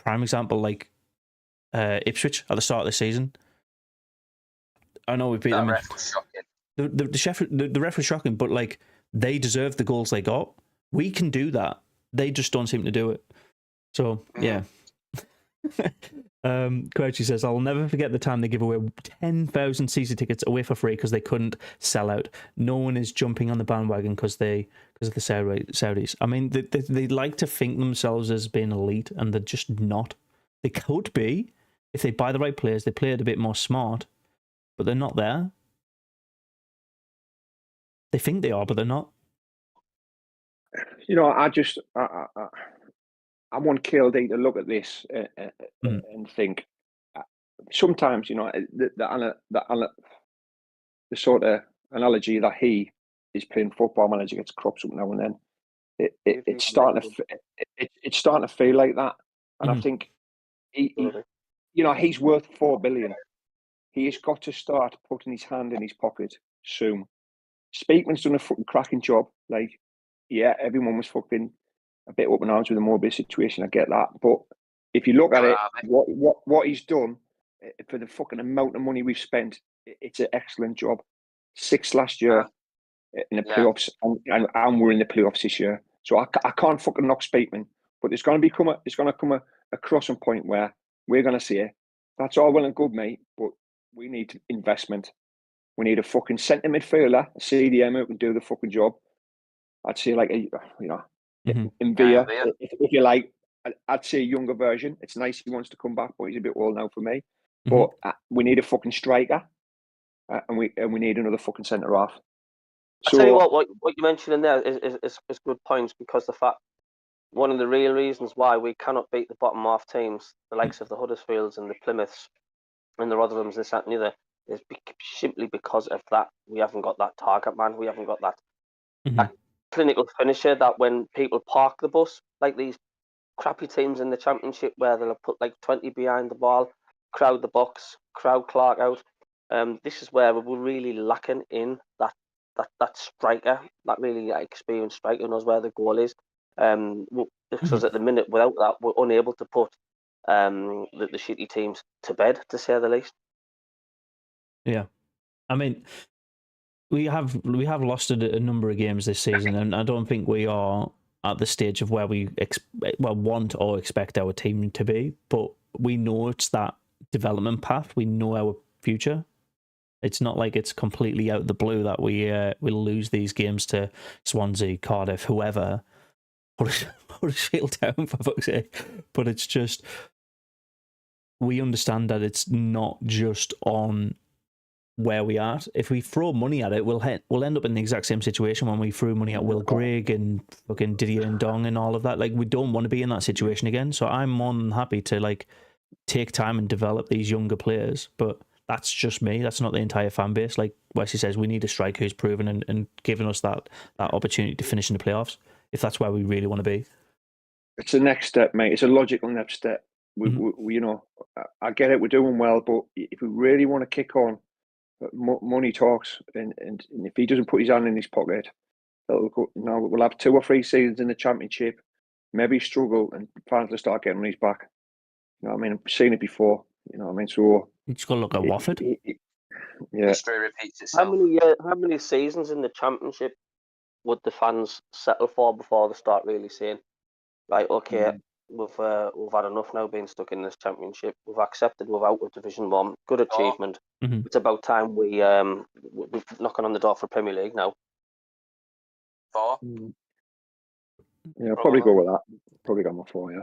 example, like Ipswich at the start of the season. I know we beat them. That ref was shocking. The ref was shocking, but like, they deserved the goals they got. We can do that. They just don't seem to do it. So, yeah. Crouchy says, I'll never forget the time they give away 10,000 season tickets away for free because they couldn't sell out. No one is jumping on the bandwagon because of the Saudis. I mean, they like to think themselves as being elite, and they're just not. They could be if they buy the right players. They play it a bit more smart, but they're not there. They think they are, but they're not. You know, I want KLD to look at this and think. Sometimes, you know, the sort of analogy that he is playing Football Manager gets crops up now and then. It's starting to feel like that, and I think he's worth $4 billion. He has got to start putting his hand in his pocket soon. Speakman's done a fucking cracking job. Like, yeah, everyone was fucking a bit up in arms with the Morbid situation. I get that, but if you look at it, what he's done for the fucking amount of money we've spent, it's an excellent job. 6 last year in the playoffs, and we're in the playoffs this year. So I can't fucking knock Speakman, but there's going to come a crossing point where we're going to say, that's all well and good, mate, but we need investment. We need a fucking centre midfielder, a CDM who can do the fucking job. I'd say like Invia, if you like. I'd say a younger version. It's nice he wants to come back, but he's a bit old now for me. But we need a fucking striker. and we need another fucking centre half. I tell you what you mentioned in there is good points, because the fact one of the real reasons why we cannot beat the bottom half teams, the likes of the Huddersfields and the Plymouths and the Rotherhams, this, that, and the other, is simply because of that. We haven't got that target man. We haven't got that clinical finisher that when people park the bus, like these crappy teams in the Championship where they'll put like 20 behind the ball, crowd the box, crowd Clark out. This is where we're really lacking in that striker, that really experienced striker who knows where the goal is. Because at the minute, without that, we're unable to put the shitty teams to bed, to say the least. Yeah, I mean, we have lost a number of games this season, and I don't think we are at the stage of where we want or expect our team to be. But we know it's that development path. We know our future. It's not like it's completely out of the blue that we'll lose these games to Swansea, Cardiff, whoever. Huddersfield Town, for fuck's sake. But it's just, we understand that it's not just on where we are. If we throw money at it, we'll end up in the exact same situation when we threw money at Will Grigg and fucking Didier and Dong and all of that. Like, we don't want to be in that situation again. So I'm more than happy to like take time and develop these younger players. But that's just me. That's not the entire fan base. Like Wesley says, we need a striker who's proven and given us that opportunity to finish in the playoffs, if that's where we really want to be. It's the next step, mate. It's a logical next step. We you know, I get it. We're doing well, but if we really want to kick on, money talks, and if he doesn't put his hand in his pocket, we'll have 2 or 3 seasons in the Championship, maybe struggle and finally start getting on his back. You know what I mean? I've seen it before. You know what I mean? So you just got to look at Watford. Yeah. History repeats itself. How many seasons in the Championship would the fans settle for before they start really saying, right, okay, we've had enough now being stuck in this Championship. We've accepted we're out of Division 1. Good achievement. It's about time we're knocking on the door for Premier League now. 4. Yeah, I'll probably go with that. Probably go with 4, yeah.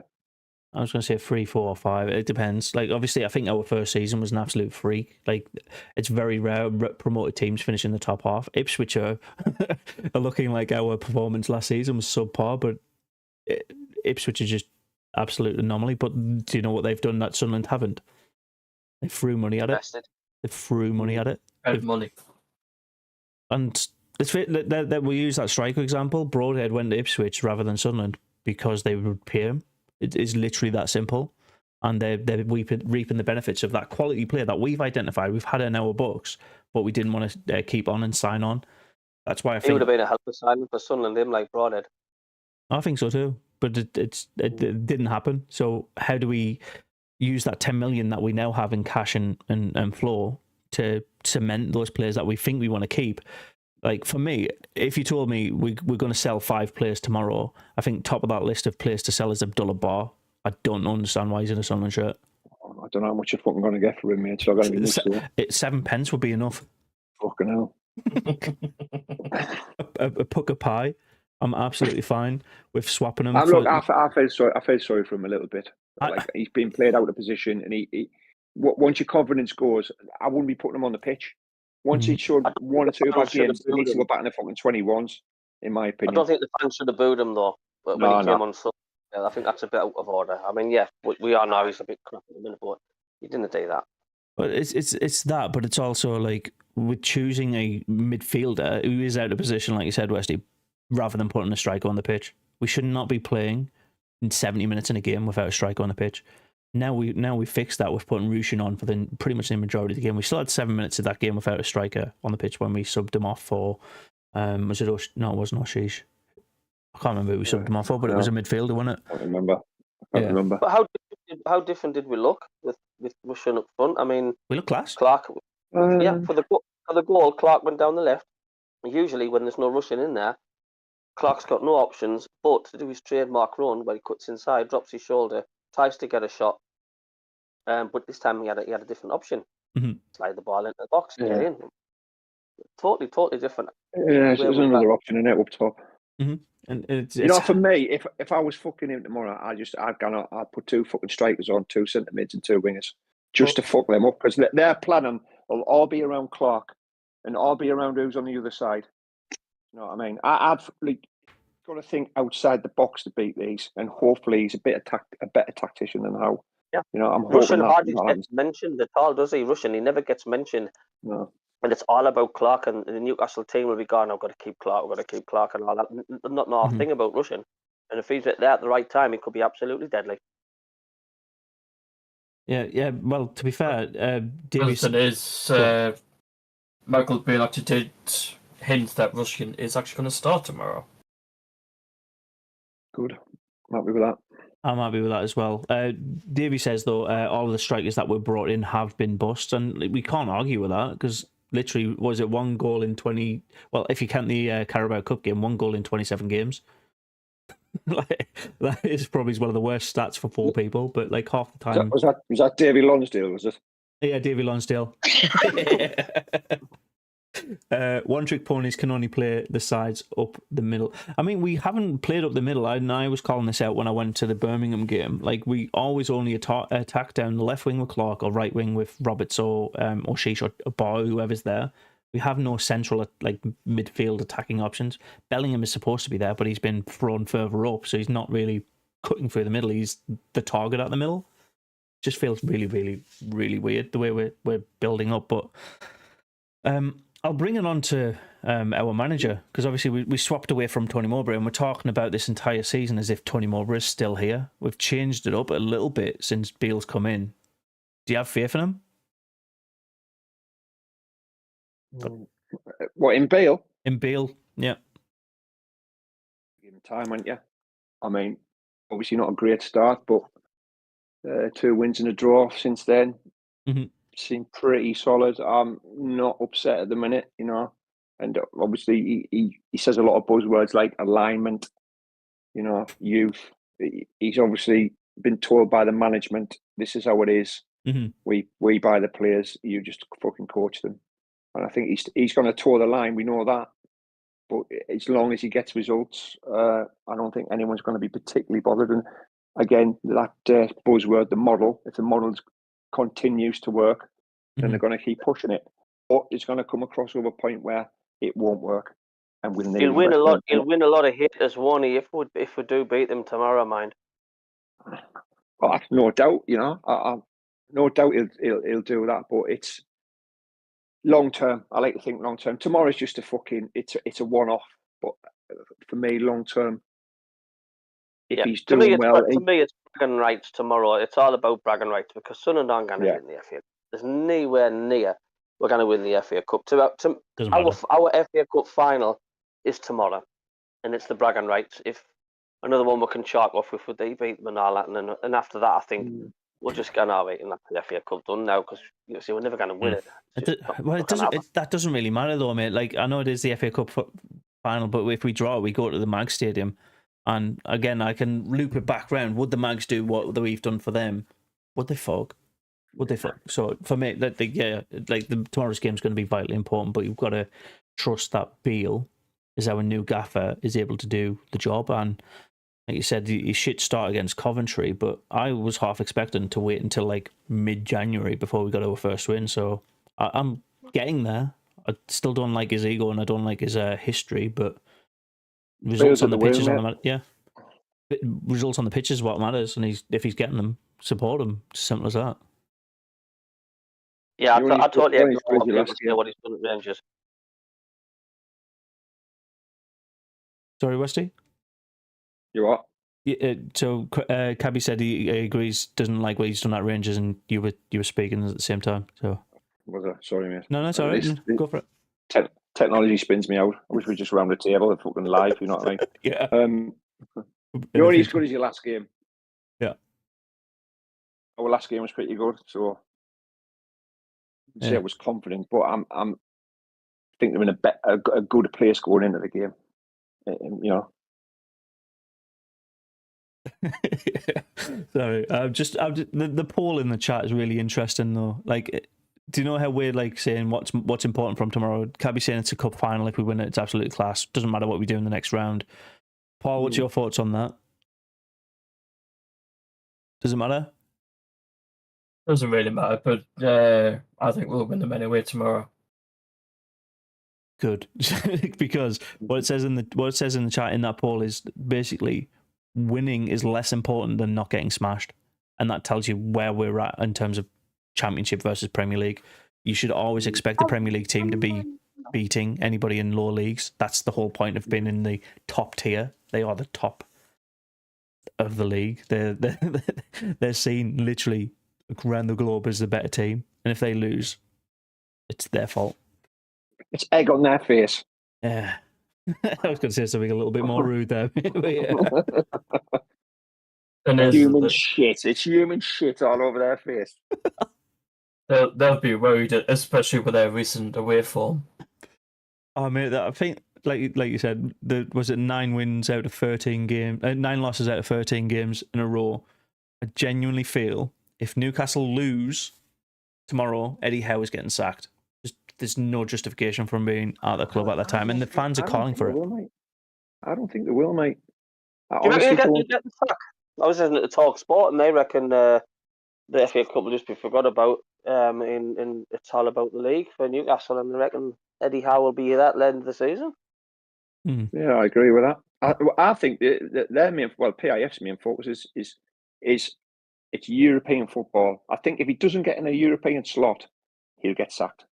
I was going to say 3, 4, or 5. It depends. Like, obviously, I think our first season was an absolute freak. Like, it's very rare promoted teams finish in the top half. Ipswich are looking like our performance last season was subpar, but Ipswich is just absolute anomaly. But do you know what they've done that Sunderland haven't? They threw money at it. They threw money at it. Money. And we use that striker example. Broadhead went to Ipswich rather than Sunderland because they would pay him. It is literally that simple. And they're reaping the benefits of that quality player that we've identified. We've had in our books, but we didn't want to keep on and sign on. That's why I think it would have been a hell of a signing for Sunderland, him like Broadhead. I think so too. But it didn't happen. So how do we use that 10 million that we now have in cash and floor to cement those players that we think we want to keep? Like, for me, if you told me we're going to sell 5 players tomorrow, I think top of that list of players to sell is Abdullah Bar. I don't understand why he's in a Sunderland shirt. I don't know how much you're fucking going to get for him, mate. It's not going to be much. 7 pence would be enough. Fucking hell. a puck of pie. I'm absolutely fine with swapping him. Look, I feel sorry for him a little bit. Like, he's been played out of position, and he once your confidence goes, I wouldn't be putting him on the pitch. Once he showed 1 or 2 bad games, he needs to go back in the fucking 21s, in my opinion. I don't think the fans should have booed him, though, when he came on Sunday. I think that's a bit out of order. I mean, yeah, we are now, he's a bit crap at the minute, but he didn't do that. But it's that, but it's also like, with choosing a midfielder who is out of position, like you said, Westy, rather than putting a striker on the pitch. We should not be playing in 70 minutes in a game without a striker on the pitch. Now we fixed that with putting Rushin on for pretty much the majority of the game. We still had 7 minutes of that game without a striker on the pitch when we subbed him off for it wasn't Ashish. I can't remember who we subbed him off for, but it was a midfielder, wasn't it? I can't remember. But how different did we look with Rushin up front? I mean, we look class. Clark, for the goal, Clark went down the left. Usually, when there's no Rushin in there, Clark's got no options but to do his trademark run where he cuts inside, drops his shoulder, tries to get a shot. But this time he had a different option. Slide the ball into the box and get in. Totally different. Yeah, there's another option in it up top. And it's for me, if I was fucking him tomorrow, I'd put 2 fucking strikers on, 2 centre mids and 2 wingers, just to fuck them up, because their plan will all be around Clark, and all be around who's on the other side. You know what I mean? I've got to think outside the box to beat these, and hopefully he's a better tactician than how. Yeah. You know, I'm Russian hoping hardly that gets mentioned at all, does he? Russian, he never gets mentioned. No. And it's all about Clark, and the Newcastle team will be gone. I've got to keep Clark. I've got to keep Clark, and all that. Not know a thing about Russian. And if he's there at the right time, he could be absolutely deadly. Yeah. Well, to be fair, Davies Wilson is Michael Beale actually did hint that Russian is actually going to start tomorrow. Good. I'm happy with that. I'm happy with that as well. Davey says, though, all of the strikers that were brought in have been busts, and we can't argue with that because literally, was it 1 goal in 20? Well, if you count the Carabao Cup game, 1 goal in 27 games. That is probably one of the worst stats for 4 people, but like half the time. Was that Davy Lonsdale, was it? Yeah, Davy Lonsdale. 1-trick ponies can only play the sides up the middle. I mean, we haven't played up the middle. I was calling this out when I went to the Birmingham game. Like, we always only attack down the left wing with Clark or right wing with Roberts or Sheesh or Bar, whoever's there. We have no central like midfield attacking options. Bellingham is supposed to be there, but he's been thrown further up, so he's not really cutting through the middle. He's the target at the middle. Just feels really, really, really weird the way we're building up. But I'll bring it on to our manager, because obviously we swapped away from Tony Mowbray, and we're talking about this entire season as if Tony Mowbray is still here. We've changed it up a little bit since Beale's come in. Do you have faith in him? What, in Beale? In Beale, yeah. Give him time, won't you? I mean, obviously not a great start, but 2 wins and a draw since then. Seem pretty solid. I'm not upset at the minute, you know. And obviously he says a lot of buzzwords like alignment, you know, youth. He's obviously been told by the management, this is how it is. We buy the players, you just fucking coach them. And I think he's going to toe the line. We know that. But as long as he gets results, I don't think anyone's going to be particularly bothered. And again, that buzzword, the model, if the model continues to work, then they're going to keep pushing it. But it's going to come across over a point where it won't work. And we'll need He'll win a lot. He'll win a lot of haters, won't he? If we do beat them tomorrow, mind. Well, no doubt, you know. No doubt he'll do that. But it's long term. I like to think long term. Tomorrow's just it's a one off. But for me, long term, if he's doing well, to me, it's bragging rights tomorrow. It's all about bragging rights because Sunderland aren't going to win the FA. There's nowhere near we're going to win the FA Cup. Our FA Cup final is tomorrow, and it's the bragging rights. If another one we can chalk off if they beat them and all that, and after that, I think we're just going to wait and that's the FA Cup done now because you see we're never going to win it. That doesn't really matter though, mate. Like I know it is the FA Cup final, but if we draw, we go to the Mag Stadium, and again, I can loop it back round. Would the Mags do what we've done for them? Would they fuck? So for me, tomorrow's game is going to be vitally important, but you've got to trust that Beale, as our new gaffer, is able to do the job. And like you said, he should start against Coventry, but I was half expecting to wait until like mid-January before we got our first win. So I'm getting there. I still don't like his ego and I don't like his history, but results on the pitch is results on the pitch is what matters. And if he's getting them, support him. Simple as that. Yeah, I totally agree with what he's done at Rangers. Sorry, Westy? You what? Yeah, so Cabby said he agrees, doesn't like what he's done at Rangers, and you were speaking at the same time. So was I? Sorry, mate. No, it's all right. Go for it. Technology spins me out. I wish we just round the table and fucking live. You know what I mean? Yeah. You're only as good as your last game. Yeah. Our last game was pretty good, so I'd say I was confident, but I think they're in a good place going into the game. You know. Sorry, the poll in the chat is really interesting though. Like, do you know how we're like saying what's important from tomorrow? Can't be saying it's a cup final. If we win it, it's absolute class. Doesn't matter what we do in the next round. Paul, what's your thoughts on that? Does it matter? Doesn't really matter, but I think we'll win them anyway tomorrow. Good, because what it says in the chat in that poll is basically winning is less important than not getting smashed, and that tells you where we're at in terms of Championship versus Premier League. You should always expect the Premier League team to be beating anybody in lower leagues. That's the whole point of being in the top tier. They are the top of the league. They're seen literally around the globe as the better team, and if they lose, it's their fault. It's egg on their face. Yeah. I was going to say something a little bit more rude there. But yeah. And Human shit. It's human shit all over their face. They'll be worried, especially with their recent away form. Oh, mate, I think, like you said, was it 9 wins out of 13 games, 9 losses out of 13 games in a row. I genuinely feel if Newcastle lose tomorrow, Eddie Howe is getting sacked. There's no justification for him being at the club at that time, and the fans are calling for it. I don't think they will, mate. You get the sack? I was listening to Talk Sport, and they reckon the FA Cup will just be forgot about. In it's all about the league for Newcastle, and they reckon Eddie Howe will be here at the end of the season. Yeah, I agree with that. I think their main, PIF's main focus is it's European football. I think if he doesn't get in a European slot, he'll get sacked.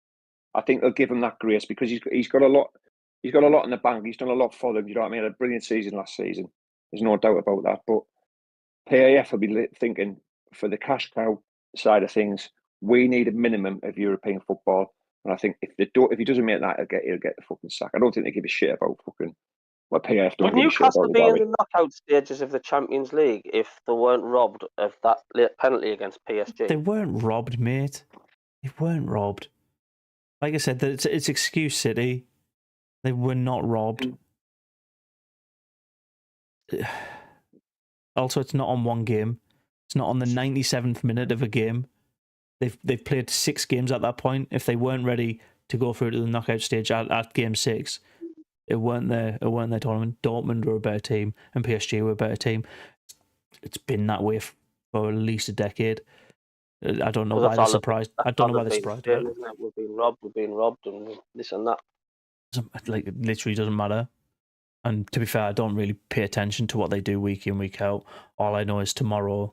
I think they'll give him that grace because he's got a lot. He's got a lot in the bank. He's done a lot for them. You know what I mean? A brilliant season last season. There's no doubt about that. But PAF will be thinking for the cash cow side of things, we need a minimum of European football. And I think if he doesn't make that, he'll get the fucking sack. I don't think they give a shit about fucking what PAF don't give a shit about. Would Newcastle be in the knockout stages of the Champions League if they weren't robbed of that late penalty against PSG? They weren't robbed, mate. They weren't robbed. Like I said, it's excuse city. They were not robbed. Also, it's not on one game. It's not on the 97th minute of a game. They've played 6 games at that point. If they weren't ready to go through to the knockout stage at game 6, it weren't their tournament. Dortmund were a better team, and PSG were a better team. It's been that way for at least a decade. I don't know why they're surprised. I don't know why they're surprised. We've been robbed, and this and that. It literally doesn't matter. And to be fair, I don't really pay attention to what they do week in, week out. All I know is tomorrow.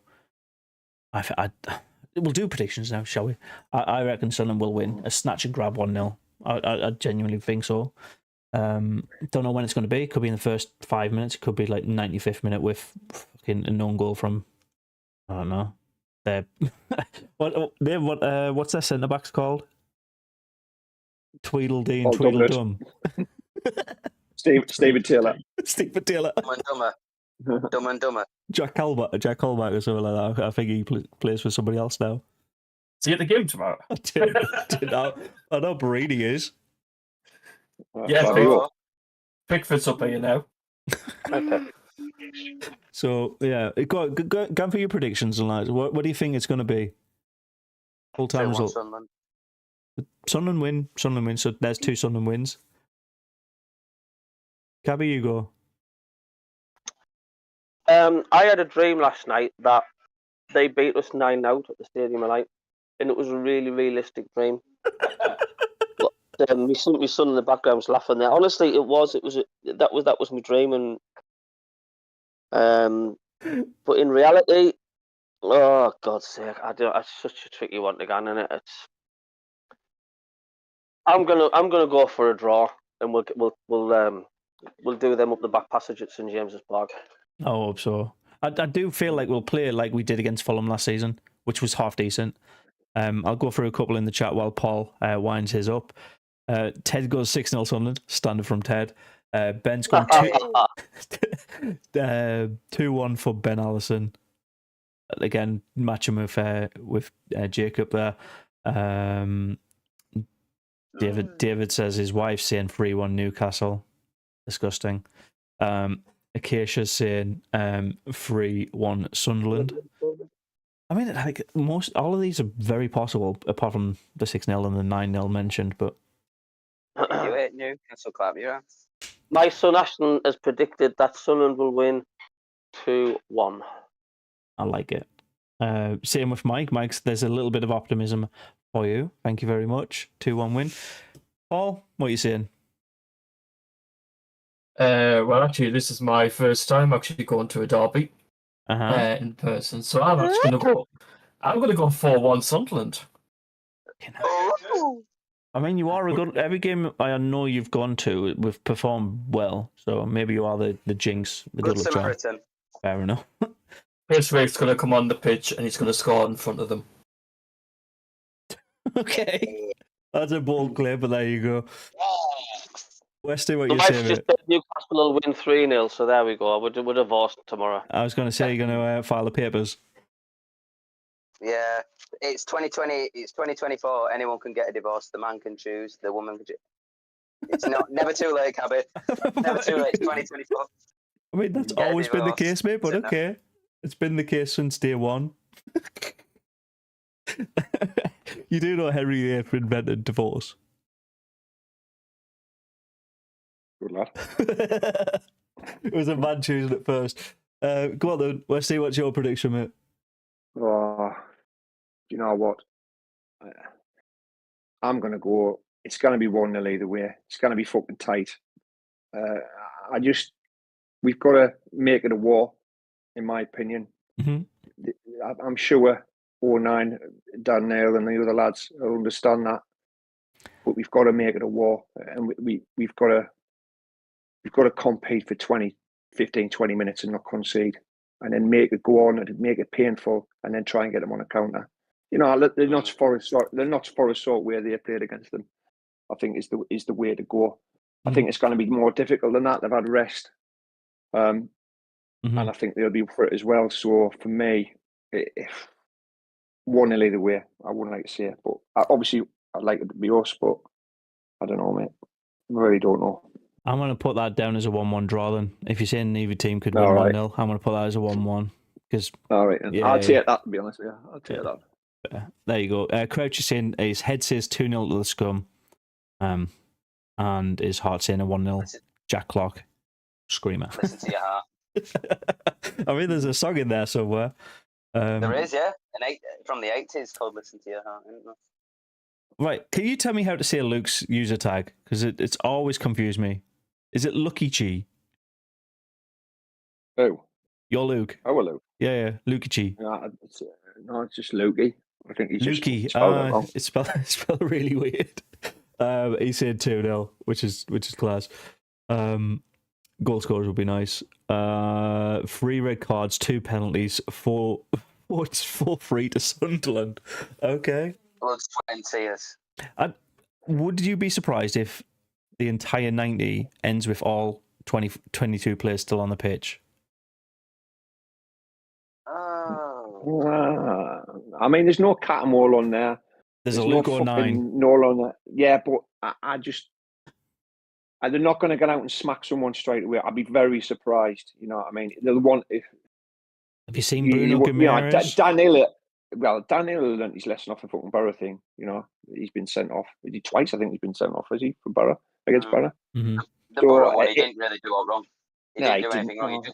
We'll do predictions now, shall we? I reckon Sunderland will win a snatch and grab 1-0. I genuinely think so. Don't know when it's going to be. It could be in the first 5 minutes. It could be like 95th minute with fucking a known goal from, I don't know. What's their centre backs called? Tweedledee and Tweedledum. Stephen Taylor. Stephen Taylor. Dumb and Dumber. Jack Colback or something like that. I think he plays for somebody else now. See you at the game tomorrow. I know Barini is. Yeah, Pickford's up here now. Okay. So yeah, go for your predictions and like, what do you think it's going to be? Full time result. Sunderland win. So there's 2 Sunderland wins. Cabby, you go. I had a dream last night that they beat us 9-0 at the Stadium of Light, and it was a really realistic dream. My son in the background was laughing there. Honestly, that was my dream, and but in reality, oh God's sake, it's such a tricky one again, isn't it? I'm gonna go for a draw, and we'll do them up the back passage at St James's Park. I hope so. I do feel like we'll play like we did against Fulham last season, which was half decent. I'll go through a couple in the chat while Paul winds his up. Ted goes 6-0 Sunderland, standard from Ted. Ben's going 2-1 for Ben Allison. Again, match him with Jacob there. David says his wife's saying 3-1 Newcastle. Disgusting. Acacia's saying 3-1 Sunderland. I mean, like all of these are very possible, apart from the 6-0 and the 9-0 mentioned. But you hate Newcastle, clap your hands. My son Ashton has predicted that Sunderland will win 2-1. I like it. Same with Mike. Mike's, there's a little bit of optimism for you. Thank you very much. 2-1 win. Paul, what are you saying? Well, actually, this is my first time actually going to a derby in person, so I'm actually gonna go. I'm gonna go 4-1 Sunderland. I mean, you are a good. Every game I know you've gone to, we've performed well. So maybe you are the jinx, the good luck charm. Samaritan. Fair enough. Chris Wake's gonna come on the pitch and he's gonna score in front of them. Okay, that's a bold claim, but there you go. Westy, what The you wife's saying? just said Newcastle will win 3-0, so there we go. I would divorce tomorrow. I was going to say you're going to file the papers. Yeah, it's 2020. It's 2024. Anyone can get a divorce. The man can choose. The woman can choose. It's never too late, Cabby. Never too late. It's 2024. I mean, that's always been the case, mate, but okay. It's been the case since day one. You do know Henry VIII invented divorce. Good lad. It was a man choosing it first. Go on then, Westy, what's your prediction, mate? Oh, you know what? I'm going to go. It's going to be 1-0 either way. It's going to be fucking tight. We've got to make it a war, in my opinion. Mm-hmm. I'm sure 09, Dan Nail and the other lads will understand that. But we've got to make it a war, and we've got to compete for 15, 20 minutes and not concede, and then make it go on and make it painful, and then try and get them on a counter. You know, they're not Forest sort where they played against them. I think is the way to go. Mm-hmm. I think it's going to be more difficult than that. They've had rest, and I think they'll be up for it as well. So for me, if 1-0 either way, I wouldn't like to say it, but obviously I'd like it to be us, but I don't know, mate. I really don't know. I'm going to put that down as a 1-1 draw then. If you're saying neither team could win 1-0, I'm going to put that as a 1-1. All right, yeah, I'll take that, to be honest with you. I'll take that. There you go. Crouch is saying his head says 2-0 to the Scum, and his heart saying a 1-0. Jack Clark, screamer. Listen to your heart. I mean, there's a song in there somewhere. There is, yeah. From the 80s called Listen to Your Heart, isn't there? Right, can you tell me how to say Luke's user tag? Because it's always confused me. Is it Lucky G? Oh. You're Luke. Oh, Luke. Yeah, Lucky G. No, it's just Lukey. I think he's Lukey. Just spelled it wrong. It's spelled really weird. He said 2-0, which is class. Goal scorers would be nice. 3 red cards, 2 penalties, 4 free to Sunderland. Okay. Blood, sweat and tears. Would you be surprised if the entire 90 ends with all 22 players still on the pitch? I mean, there's no cat and wall on there. There's a Luke or 9. Null on there. Yeah, but they're not going to get out and smack someone straight away. I'd be very surprised. You know what I mean? They'll want. Have you seen Bruno Guimaraes? Dan Hill learned his lesson off the fucking Borough thing. You know, he's been sent off. Twice, I think he's been sent off. Has he for Borough against Borough? Mm-hmm. The Borough one, he didn't really do it wrong. He didn't do anything wrong.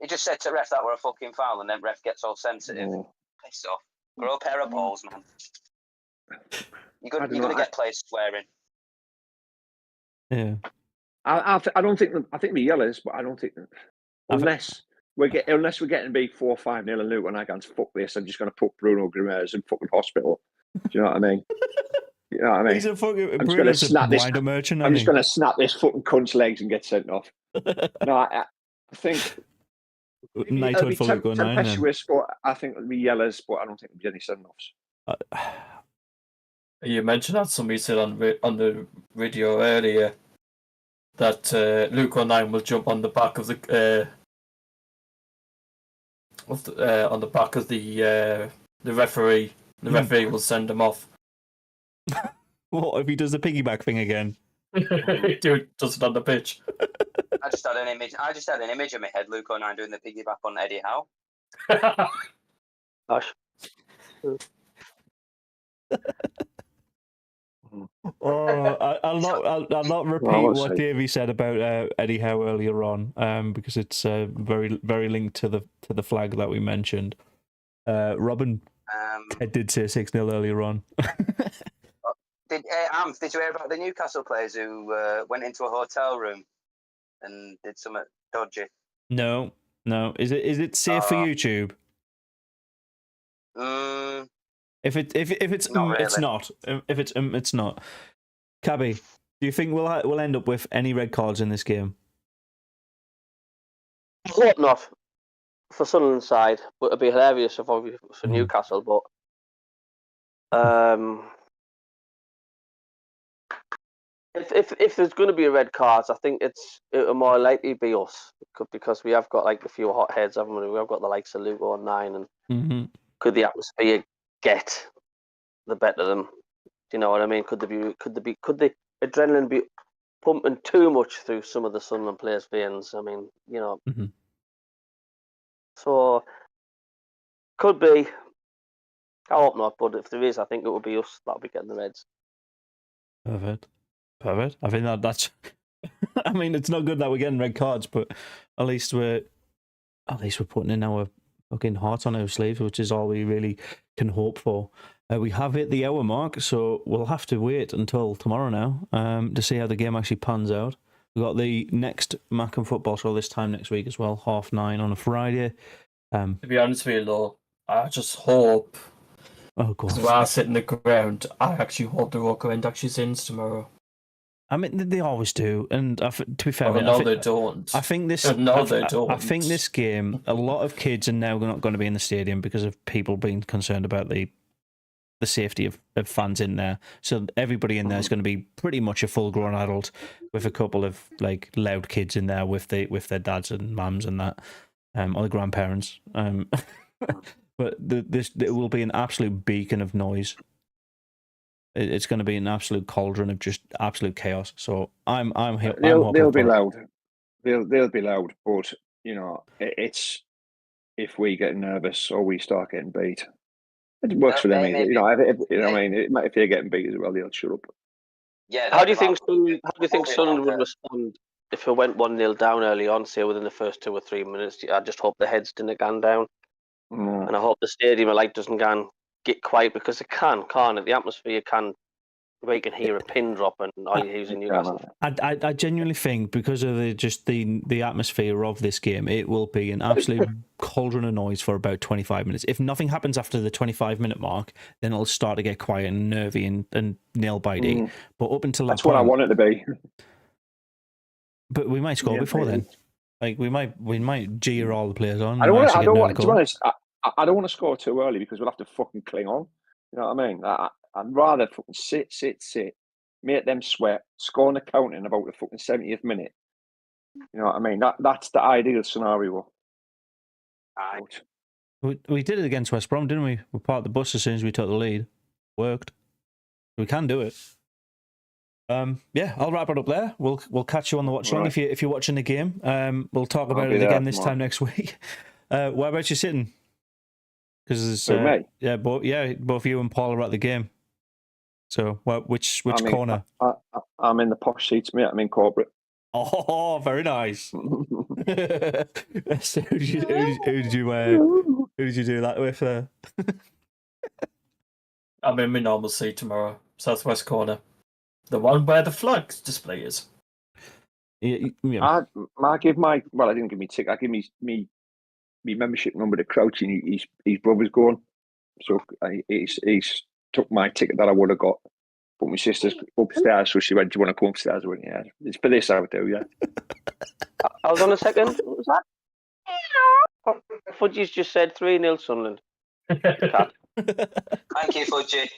He just said to ref that were a fucking foul, and then ref gets all sensitive. Pissed off. Grow a pair of balls, man. You're gonna get players swearing. Yeah. I don't think. I think the yellows, but I don't think unless we're getting to be 4-5-0 and Luke and I can't fuck this. I'm just going to put Bruno Guimaraes in fucking hospital. Do you know what I mean? You know what I mean? He's a fucking. I'm just going to snap this. Merchant, I'm just going to snap this fucking cunt's legs and get sent off. No, I think. It'll be tempestuous, but I think it'll be yellows, but I don't think there'll be any send-offs. You mentioned that somebody said on the radio earlier that Luke 09 will jump on the back of the referee. The referee will send him off. What if he does the piggyback thing again? Dude does it on the pitch. I just had an image in my head. Luke 09 doing the piggyback on Eddie Howe. Gosh. I'll not repeat what Davey said about Eddie Howe earlier on, because it's very very linked to the flag that we mentioned. Robin did say 6-0 earlier on. Did you hear about the Newcastle players who went into a hotel room and did something dodgy? No. Is it safe for YouTube? If it's Not really. it's not. If it's not. Cabby, do you think we'll end up with any red cards in this game? I hope not for Sunderland's side, but it'd be hilarious if obviously for Newcastle. But if there's going to be a red card, I think it'll more likely be us because we have got like a few hot heads, haven't we? We've got the likes of Lugo and 9, and could the atmosphere get the better of them? Do you know what I mean? Could the adrenaline be pumping too much through some of the Sunderland players' veins? I mean, you know. So could be. I hope not, but if there is, I think it will be us that'll be getting the Reds. Perfect. I think that's. I mean, it's not good that we're getting red cards, but at least we're putting in our fucking hearts on our sleeves, which is all we really can hope for. We have hit the hour mark, so we'll have to wait until tomorrow now to see how the game actually pans out. We've got the next Mackem football show this time next week as well, 9:30 on a Friday. To be honest with you, Law, I just hope. Oh, God. Because when I sit in the ground, I actually hope the Roker end actually sings tomorrow. I mean, they always do, and to be fair, they don't. I think this. They don't. I think this game, a lot of kids are now not going to be in the stadium because of people being concerned about the safety of fans in there. So everybody in there is going to be pretty much a full-grown adult with a couple of like loud kids in there with their dads and mums and that, or the grandparents. But it will be an absolute beacon of noise. It's going to be an absolute cauldron of just absolute chaos. So they'll be loud. They'll be loud, but you know, it's if we get nervous or we start getting beat, it works for them. You know, if they're getting beat as well, they'll shut up. Yeah. How do you think Sunderland would respond if it went 1-0 down early on, say within the first 2 or 3 minutes? I just hope the heads didn't go down. And I hope the stadium doesn't get quiet because it can't it? The atmosphere can, where you can hear a pin drop and all you're using Newcastle. I genuinely think because of the atmosphere of this game, it will be an absolute cauldron of noise for about 25 minutes. If nothing happens after the 25-minute mark, then it'll start to get quiet and nervy and nail-bitey. But up until that's what I want it to be. But we might score before then. Like we might jeer all the players on. To be honest, I don't want to score too early because we'll have to fucking cling on. You know what I mean? I'd rather fucking sit, make them sweat, score on the counter in about the fucking 70th minute. You know what I mean? That's the ideal scenario. We did it against West Brom, didn't we? We parked the bus as soon as we took the lead. Worked. We can do it. Yeah, I'll wrap it up there. We'll catch you on the watch long if you're watching the game. We'll talk about it again this time next week. Where about you sitting? Because both you and Paul are at the game. So which corner? I'm in the posh seats, mate. I'm in corporate. Oh, very nice. Who did you do that with? I'm in my normal seat tomorrow, southwest corner, the one where the flag display is. Yeah. I didn't give me ticket. I give me membership number to Crouch, and his brother's going. So he's took my ticket that I would have got. But my sister's upstairs, so she went, "Do you want to come upstairs?" I went, "Yeah, it's for this out there, yeah." I was on a second. What was that? Fudgy's just said 3-0 Sunderland. Thank you, Fudgy.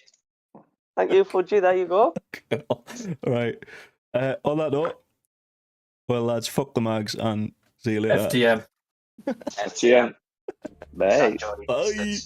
Thank you, Fudgy. There you go. All right. On that note, well, lads, fuck the mags and see you later. FTM. FTM. Bye. Bye.